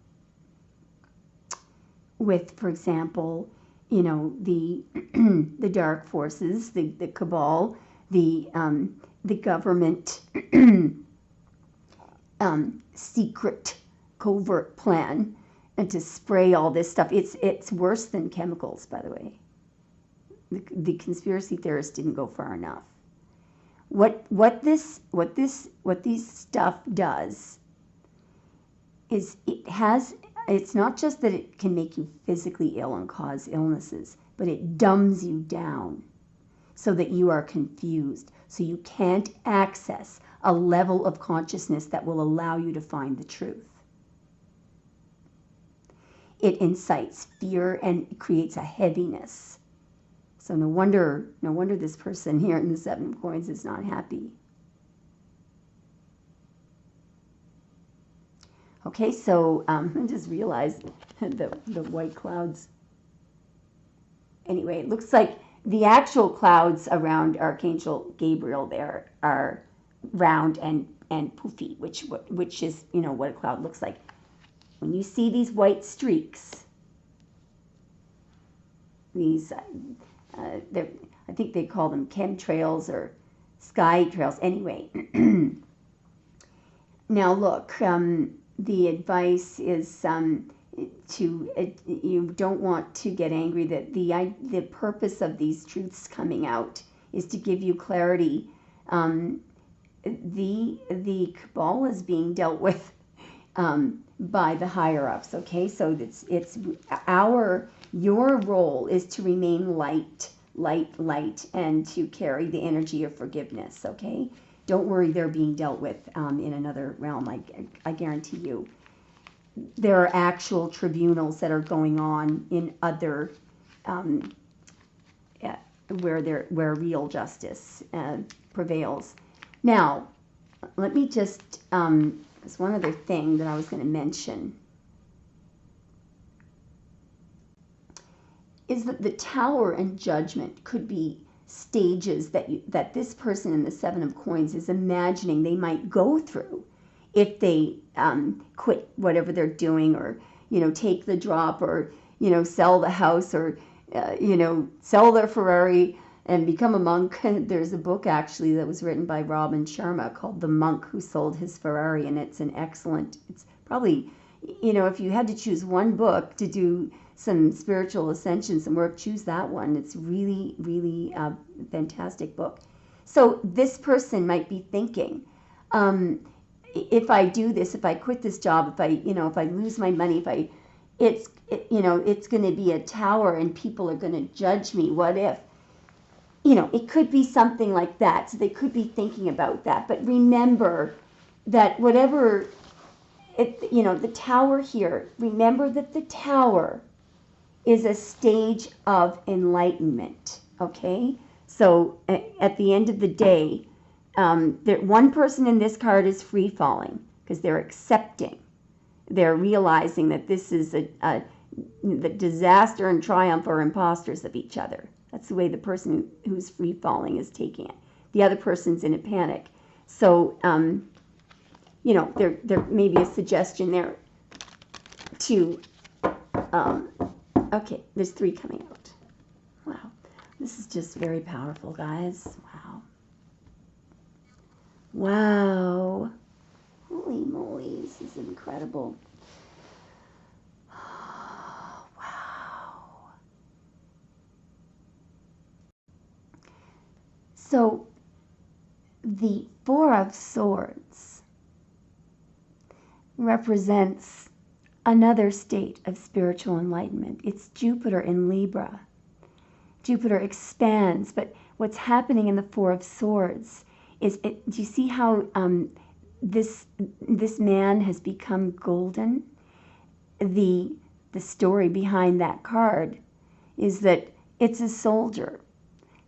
with, for example, the the dark forces, the cabal, the government secret covert plan, and to spray all this stuff. It's worse than chemicals, by the way. The conspiracy theorists didn't go far enough. What this stuff does is it's not just that it can make you physically ill and cause illnesses, but it dumbs you down so that you are confused, so you can't access a level of consciousness that will allow you to find the truth. It incites fear and creates a heaviness. So no wonder this person here in the Seven of Coins is not happy. Okay, so I just realized the white clouds. Anyway, it looks like the actual clouds around Archangel Gabriel there are round and poofy, which is what a cloud looks like. When you see these white streaks, I think they call them chemtrails or sky trails. Anyway, now look, the advice is you don't want to get angry. That the purpose of these truths coming out is to give you clarity. The cabal is being dealt with by the higher ups. Okay, so your role is to remain light, and to carry the energy of forgiveness. Okay, don't worry, they're being dealt with in another realm. I guarantee you. There are actual tribunals that are going on in other where real justice prevails. Now, let me just there's one other thing that I was going to mention. Is that the Tower and Judgment could be stages that this person in the Seven of Coins is imagining they might go through if they quit whatever they're doing, or take the drop, or sell the house, or sell their Ferrari and become a monk. There's a book actually that was written by Robin Sharma called The Monk Who Sold His Ferrari, and it's probably, if you had to choose one book to do some spiritual ascension, some work, choose that one. It's really, really a fantastic book. So this person might be thinking, if I do this, if I quit this job, if I lose my money, it's going to be a tower and people are going to judge me. What if? It could be something like that. So they could be thinking about that. But remember that whatever, the tower here, remember that the tower is a stage of enlightenment, okay? So at the end of the day, one person in this card is free falling because they're accepting. They're realizing that this is the disaster and triumph are imposters of each other. That's the way the person who's free falling is taking it. The other person's in a panic. So, there may be a suggestion there to, okay, there's 3 coming out. Wow. This is just very powerful, guys. Wow. Wow. Holy moly, this is incredible. Wow. So, the Four of Swords represents another state of spiritual enlightenment. It's Jupiter in Libra. Jupiter expands, but what's happening in the Four of Swords is, do you see how this man has become golden? The story behind that card is that it's a soldier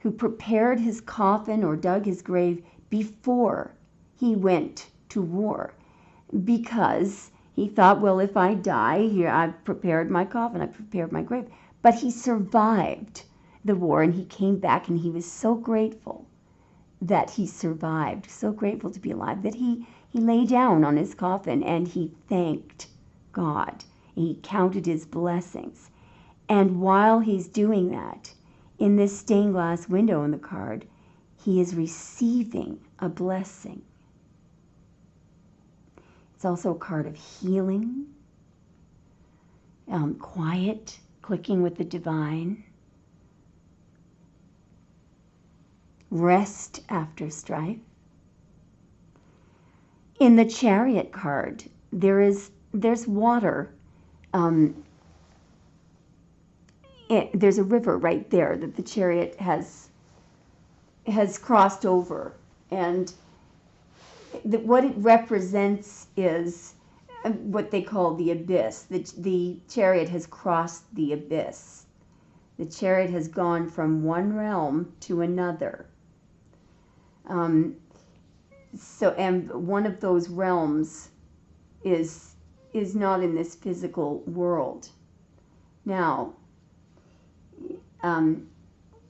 who prepared his coffin or dug his grave before he went to war, because he thought, well, if I die here, I've prepared my coffin, I've prepared my grave. But he survived the war, and he came back, and he was so grateful that he survived, so grateful to be alive, that he lay down on his coffin and he thanked God. He counted his blessings. And while he's doing that, in this stained glass window in the card, he is receiving a blessing. It's also a card of healing, quiet, clicking with the divine, rest after strife. In the Chariot card, there's water. There's a river right there that the Chariot has crossed over, and what it represents is what they call the abyss. The Chariot has crossed the abyss. The Chariot has gone from one realm to another. So, and one of those realms is not in this physical world. Now,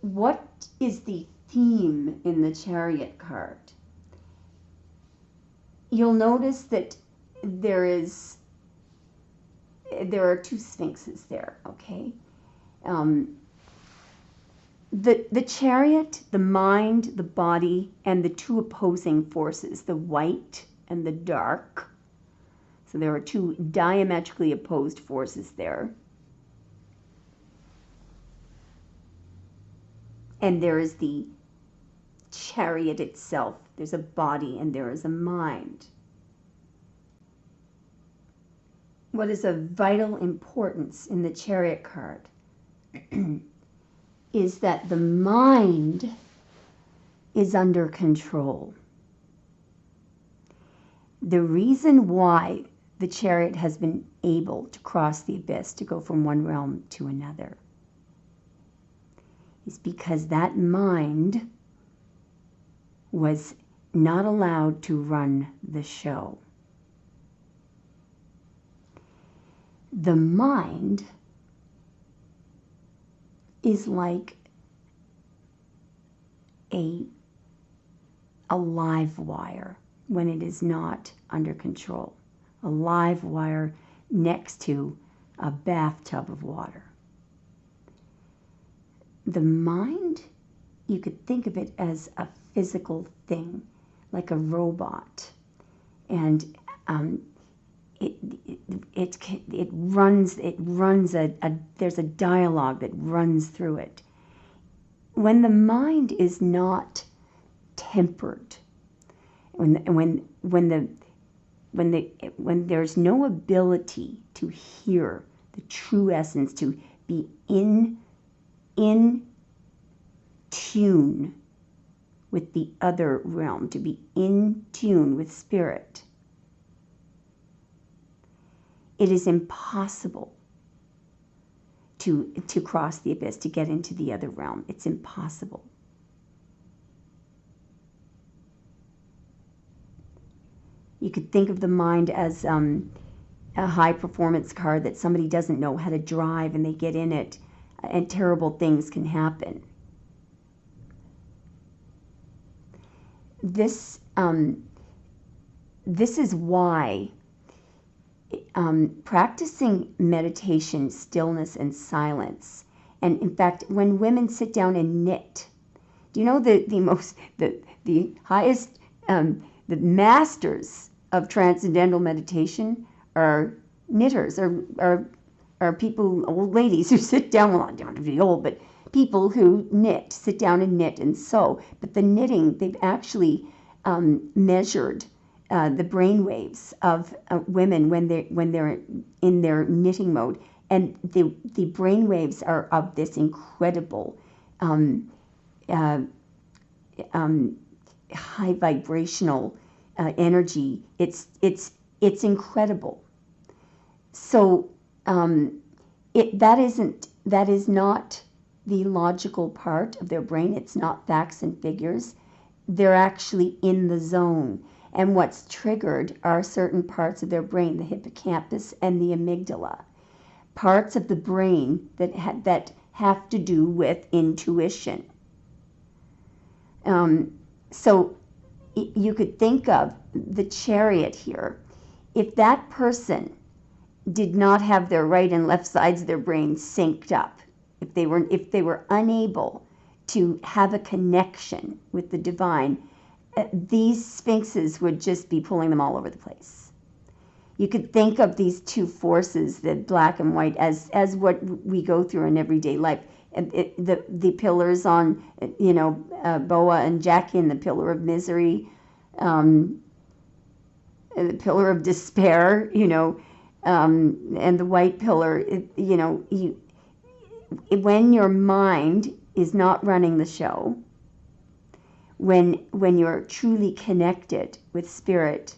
what is the theme in the Chariot card? You'll notice that there are 2 sphinxes there, okay? The chariot, the mind, the body, and the two opposing forces, the white and the dark. So there are two diametrically opposed forces there. And there is the chariot itself. There's a body and there is a mind. What is of vital importance in the chariot card is that the mind is under control. The reason why the chariot has been able to cross the abyss, to go from one realm to another, is because that mind was not allowed to run the show. The mind is like a live wire when it is not under control. A live wire next to a bathtub of water. The mind, you could think of it as a physical thing, like a robot, and it runs there's a dialogue that runs through it. When the mind is not tempered, when there's no ability to hear the true essence, to be in tune with the other realm, to be in tune with spirit, it is impossible to cross the abyss, to get into the other realm. It's impossible. You could think of the mind as a high performance car that somebody doesn't know how to drive and they get in it and terrible things can happen. This is why practicing meditation, stillness, and silence, and in fact, when women sit down and knit, do you know the highest, the masters of transcendental meditation are knitters, are people, old ladies who sit down, well, they don't have to be old, but people who knit, sit down and knit and sew. But the knitting, they've actually measured the brain waves of women when they're in their knitting mode, and the brain waves are of this incredible high vibrational energy. It's incredible. So that is not the logical part of their brain. It's not facts and figures. They're actually in the zone. And what's triggered are certain parts of their brain, the hippocampus and the amygdala, parts of the brain that have to do with intuition. So you could think of the chariot here. If that person did not have their right and left sides of their brain synced up, if they were unable to have a connection with the divine, these sphinxes would just be pulling them all over the place. You could think of these two forces, the black and white, as what we go through in everyday life. The pillars on, Boa and Jackie, and the pillar of misery, and the pillar of despair, and the white pillar. When your mind is not running the show, when you're truly connected with spirit,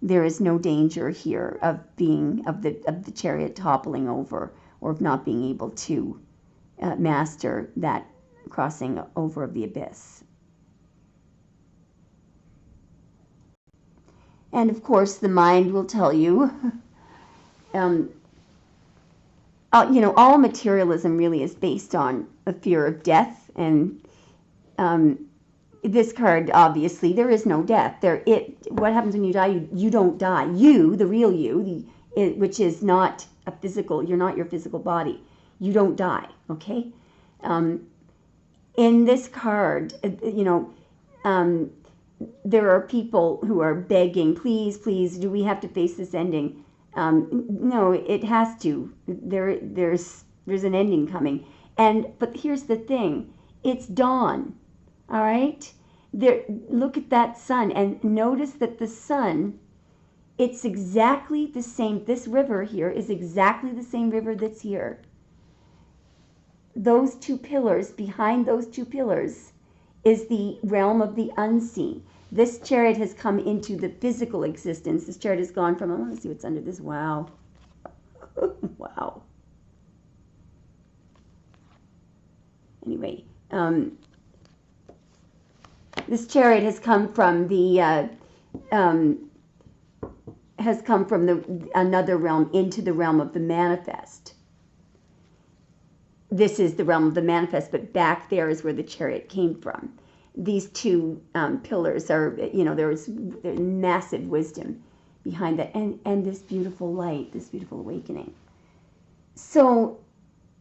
there is no danger here of the chariot toppling over, or of not being able to master that crossing over of the abyss. And of course, the mind will tell you, all materialism really is based on a fear of death, and this card, obviously, there is no death. What happens when you die? You don't die. You, the real you, which is not a physical, you're not your physical body. You don't die, okay? in this card, there are people who are begging, please, please, do we have to face this ending? No, it has to. There's an ending coming. But here's the thing. It's dawn. All right? Look at that sun and notice that the sun, it's exactly the same. This river here is exactly the same river that's here. Those two pillars, behind those two pillars, is the realm of the unseen. This chariot has come into the physical existence. This chariot has gone from, I want to see what's under this. Wow. Wow. Anyway, this chariot has come from another realm into the realm of the manifest. This is the realm of the manifest, but back there is where the chariot came from. These two pillars are, there's massive wisdom behind that, and this beautiful light, this beautiful awakening. So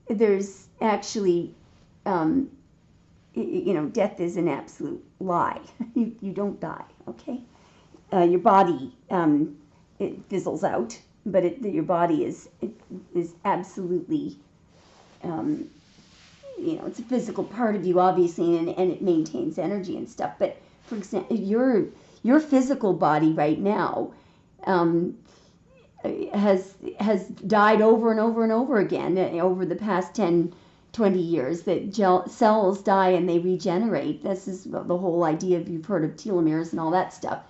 there's actually, death is an absolute lie. You don't die, okay? Your body, it fizzles out, but your body is absolutely, it's a physical part of you, obviously, and it maintains energy and stuff. But for example, your physical body right now has died over and over and over again over the past 10, 20 years. That cells die and they regenerate. This is the whole idea of, you've heard of telomeres and all that stuff.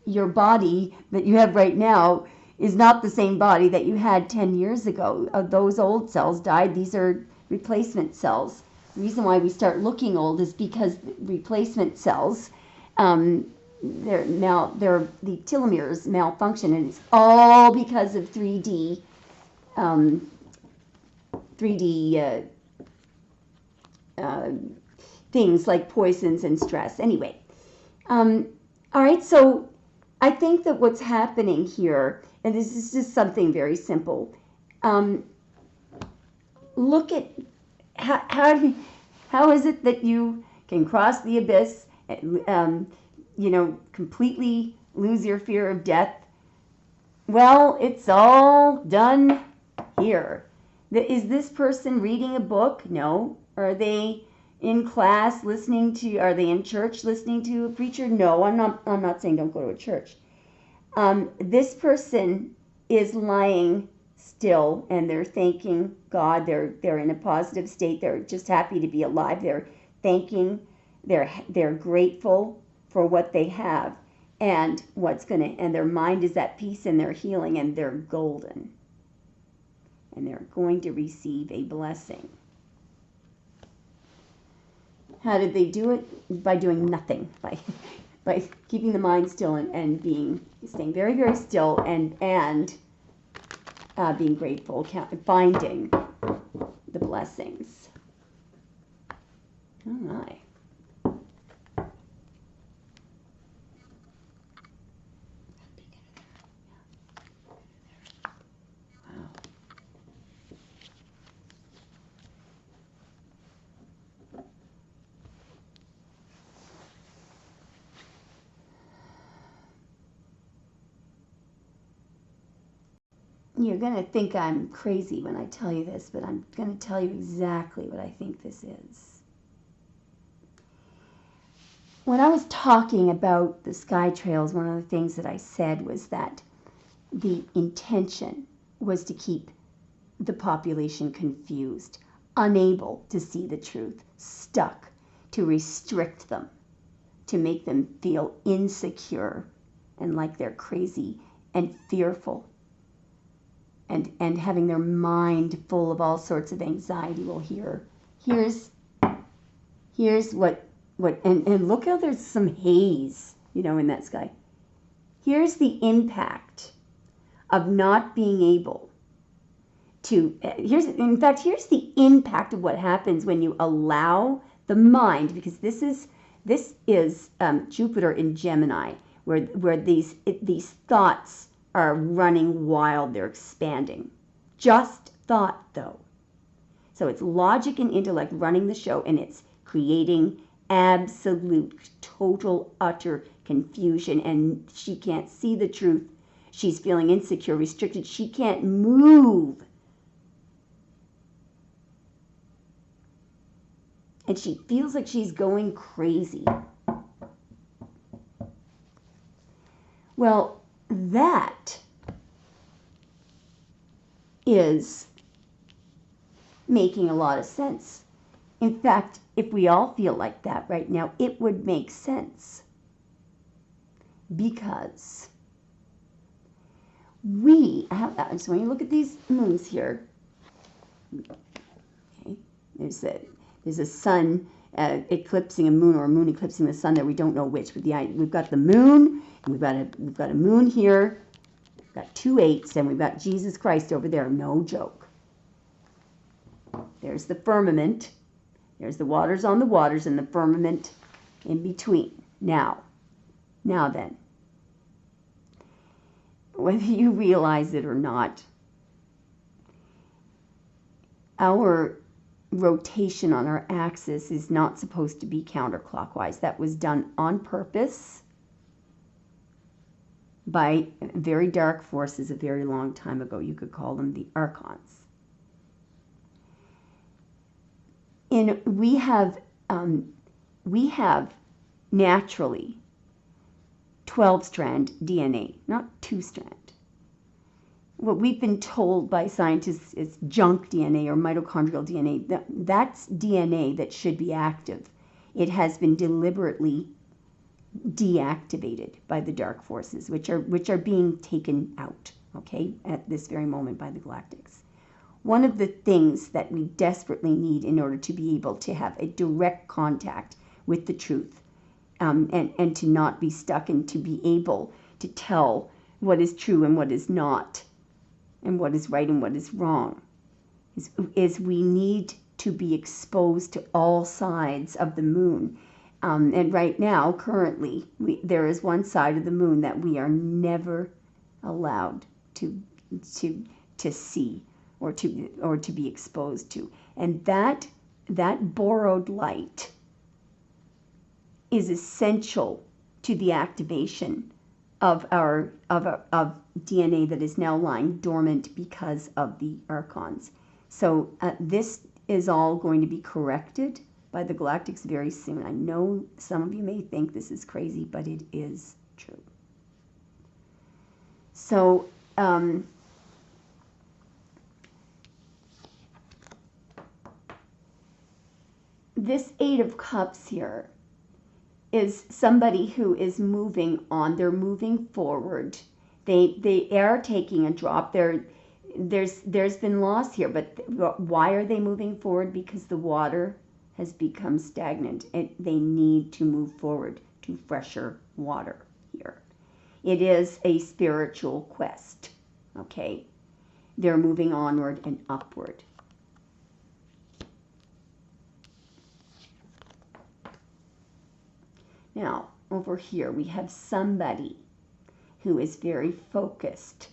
Your body that you have right now is not the same body that you had 10 years ago. Those old cells died. These are replacement cells. The reason why we start looking old is because replacement cells, the telomeres malfunction, and it's all because of 3D things like poisons and stress. Anyway, all right, so I think that what's happening here, and this is just something very simple, look at how is it that you can cross the abyss, completely lose your fear of death? Well, it's all done here. Is this person reading a book? No. Are they in class listening to, are they in church listening to a preacher? No, I'm not saying don't go to a church. This person is lying still, and they're thanking God. They're in a positive state. They're just happy to be alive. They're thanking. They're grateful for what they have, and and their mind is at peace, and they're healing, and they're golden, and they're going to receive a blessing. How did they do it? By doing nothing, by keeping the mind still and staying very, very still and being grateful, finding the blessings. Oh my. Wow. You're going to think I'm crazy when I tell you this, but I'm going to tell you exactly what I think this is. When I was talking about the sky trails, one of the things that I said was that the intention was to keep the population confused, unable to see the truth, stuck, to restrict them, to make them feel insecure and like they're crazy and fearful. And having their mind full of all sorts of anxiety. Well, here's what and look how there's some haze, in that sky. Here's the impact of not being able to, here's the impact of what happens when you allow the mind, because this is Jupiter in Gemini, where these thoughts are running wild, they're expanding. Just thought, though. So it's logic and intellect running the show, and it's creating absolute, total, utter confusion, and she can't see the truth. She's feeling insecure, restricted. She can't move. And she feels like she's going crazy. Well, that is making a lot of sense. In fact, if we all feel like that right now, it would make sense. Because we have, so when you look at these moons here, okay, there's a sun eclipsing a moon, or a moon eclipsing the sun, that we don't know which. But we've got the moon, and we've got a moon here. We've got 2 8s, and we've got Jesus Christ over there. No joke. There's the firmament. There's the waters on the waters, and the firmament in between. Now then, whether you realize it or not, our rotation on our axis is not supposed to be counterclockwise. That was done on purpose by very dark forces a very long time ago. You could call them the archons. And we have naturally 12-strand DNA, not 2-strand. What we've been told by scientists is junk DNA or mitochondrial DNA. That's DNA that should be active. It has been deliberately deactivated by the dark forces, which are being taken out, okay, at this very moment by the galactics. One of the things that we desperately need in order to be able to have a direct contact with the truth, and to not be stuck, and to be able to tell what is true and what is not, and what is right and what is wrong, is we need to be exposed to all sides of the moon. And right now, currently, there is one side of the moon that we are never allowed to see or to be exposed to, and that borrowed light is essential to the activation of DNA that is now lying dormant because of the archons. So this is all going to be corrected by the galactics very soon. I know some of you may think this is crazy, but it is true. So this 8 of Cups here is somebody who is moving on. They're moving forward. They are taking a drop. There's been loss here, but why are they moving forward? Because the water has become stagnant, and they need to move forward to fresher water here. It is a spiritual quest, okay? They're moving onward and upward. Now, over here, we have somebody who is very focused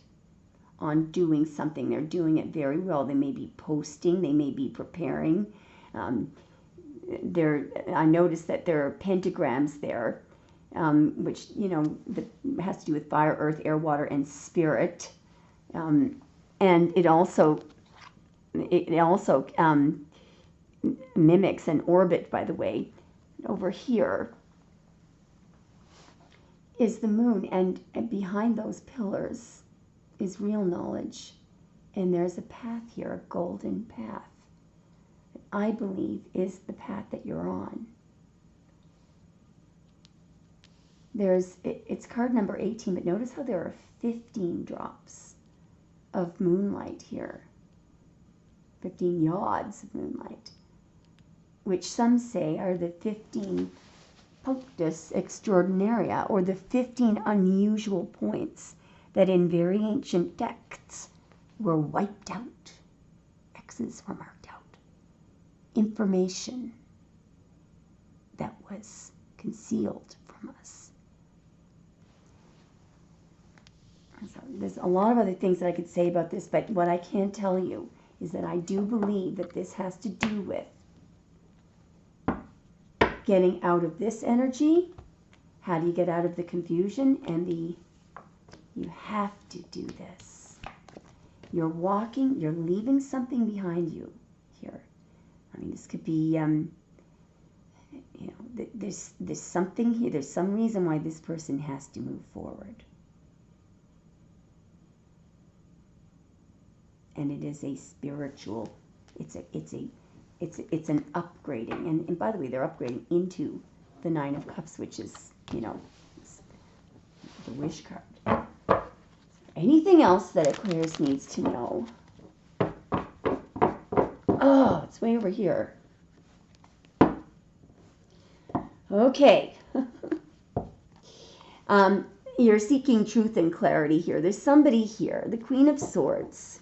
on doing something. They're doing it very well. They may be posting, they may be preparing. I noticed that there are pentagrams there, which, has to do with fire, earth, air, water, and spirit. And it also mimics an orbit, by the way. Over here is the moon, and behind those pillars is real knowledge. And there's a path here, a golden path, that I believe is the path that you're on. It's card number 18, but notice how there are 15 drops of moonlight here. 15 yods of moonlight, which some say are the 15 punctus extraordinaria, or the 15 unusual points that in very ancient texts were wiped out. X's were marked out. Information that was concealed from us. So there's a lot of other things that I could say about this, but what I can tell you is that I do believe that this has to do with getting out of this energy. How do you get out of the confusion and the, you have to do this. You're walking, you're leaving something behind you here. I mean, this could be, you know, there's something here, there's some reason why this person has to move forward. And it is a spiritual, it's an upgrading. And by the way, they're upgrading into the Nine of Cups, which is, you know, the wish card. Anything else that Aquarius needs to know? Oh, it's way over here. Okay. You're seeking truth and clarity here. There's somebody here, the Queen of Swords.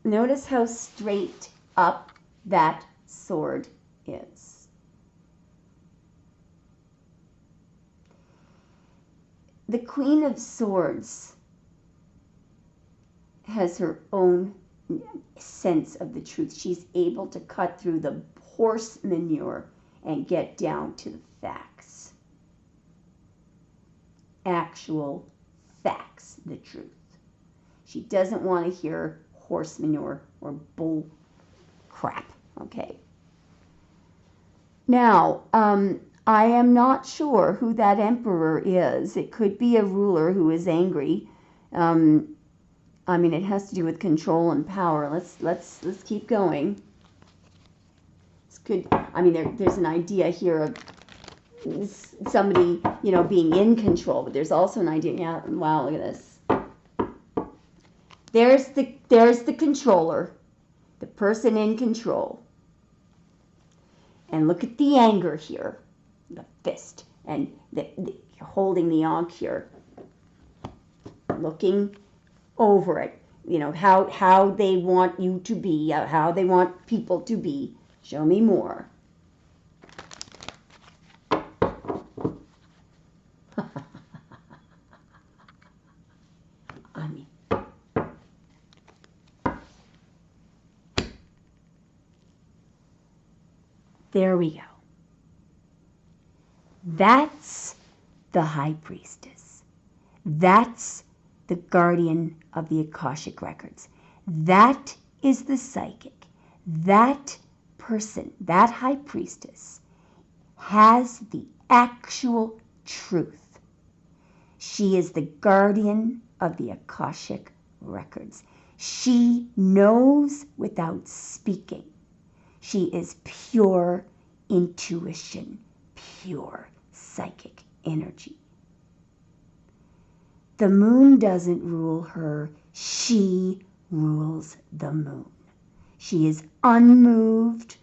Notice how straight up that sword is. The Queen of Swords has her own sense of the truth. She's able to cut through the horse manure and get down to the facts. Actual facts, the truth. She doesn't want to hear horse manure or bull crap, okay? Now, I am not sure who that emperor is. It could be a ruler who is angry. I mean, it has to do with control and power. Let's keep going. This could, I mean, there's an idea here of somebody, you know, being in control, but there's also an idea. Yeah, wow, look at this. There's the controller, the person in control. And look at the anger here, the fist, and you're holding the ankh here, looking over it. You know, how they want you to be, how they want people to be. Show me more. I mean, there we go. That's the High Priestess. That's the guardian of the Akashic Records. That is the psychic. That person, that High Priestess, has the actual truth. She is the guardian of the Akashic Records. She knows without speaking. She is pure intuition, pure psychic energy. The moon doesn't rule her. She rules the moon. She is unmoved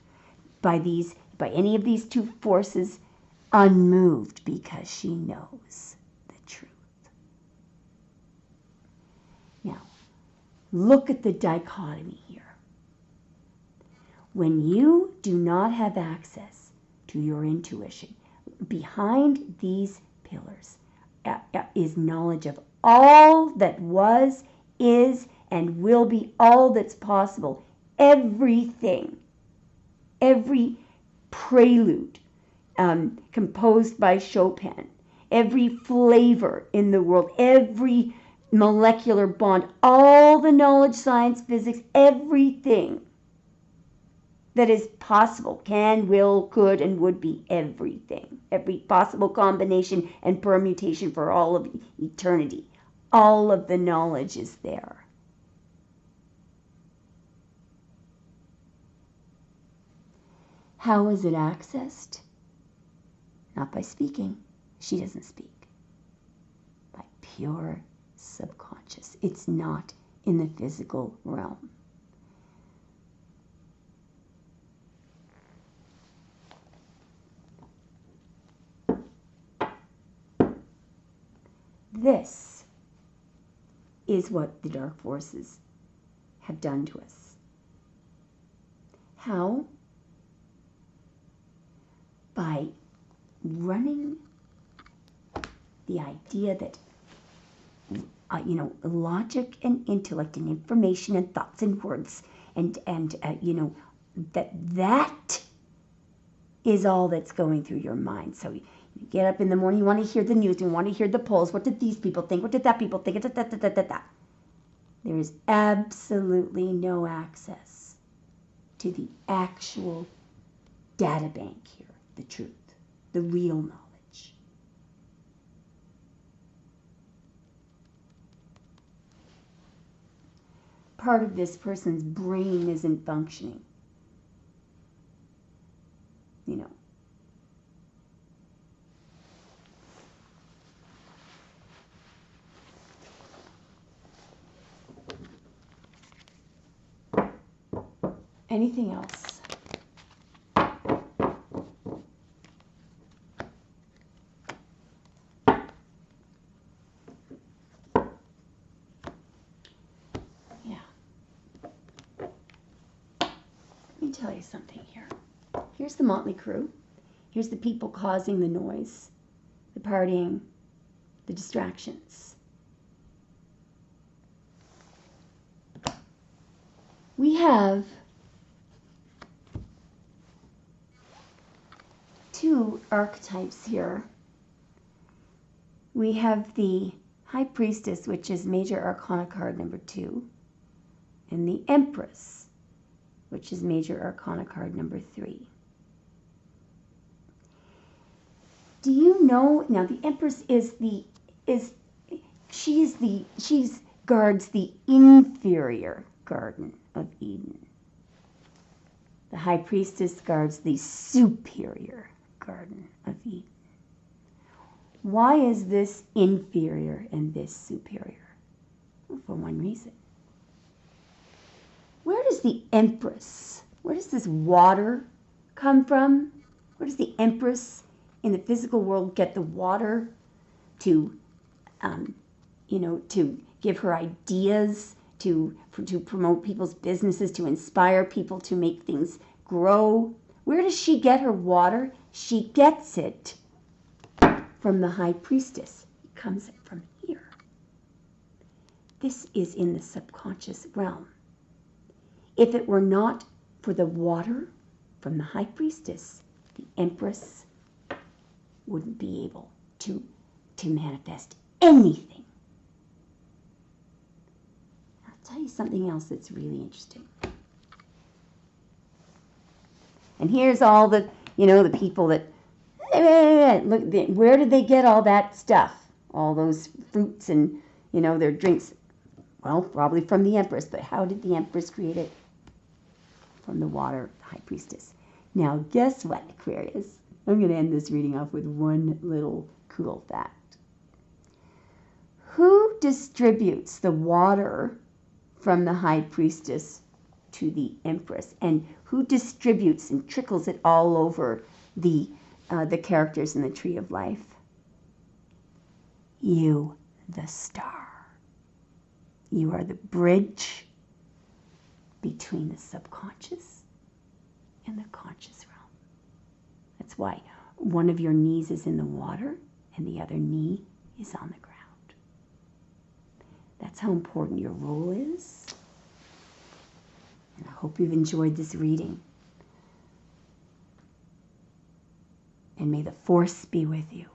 by any of these two forces, unmoved because she knows the truth. Now, look at the dichotomy here. When you do not have access to your intuition, behind these pillars is knowledge of all that was, is, and will be, all that's possible. Everything, every prelude composed by Chopin, every flavor in the world, every molecular bond, all the knowledge, science, physics, everything that is possible, can, will, could, and would be, everything. Every possible combination and permutation for all of eternity. All of the knowledge is there. How is it accessed? Not by speaking. She doesn't speak. By pure subconscious. It's not in the physical realm. This is what the dark forces have done to us. How? By running the idea that, logic and intellect and information and thoughts and words and that is all that's going through your mind. So you get up in the morning, you want to hear the news, you want to hear the polls. What did these people think? What did that people think? There is absolutely no access to the actual data bank here, the truth, the real knowledge. Part of this person's brain isn't functioning. You know. Anything else? Yeah. Let me tell you something here. Here's the motley crew. Here's the people causing the noise, the partying, the distractions. We have two archetypes here. We have the High Priestess, which is Major Arcana card number 2, and the Empress, which is Major Arcana card number 3. Do you know, now the Empress she's guards the inferior Garden of Eden. The High Priestess guards the superior Garden of Eden. Why is this inferior and this superior? Well, for one reason. Where does the Empress, where does this water come from? Where does the Empress in the physical world get the water to, to give her ideas, to promote people's businesses, to inspire people to make things grow? Where does she get her water? She gets it from the High Priestess. It comes from here. This is in the subconscious realm. If it were not for the water from the High Priestess, the Empress wouldn't be able to manifest anything. I'll tell you something else that's really interesting. And here's all the, the people that, look, where did they get all that stuff? All those fruits and, their drinks. Well, probably from the Empress, but how did the Empress create it? From the water, the High Priestess. Now, guess what, Aquarius? I'm going to end this reading off with one little cool fact. Who distributes the water from the High Priestess to the Empress? And who distributes and trickles it all over the characters in the Tree of Life? You, the star. You are the bridge between the subconscious and the conscious realm. That's why one of your knees is in the water and the other knee is on the ground. That's how important your role is. And I hope you've enjoyed this reading. And may the force be with you.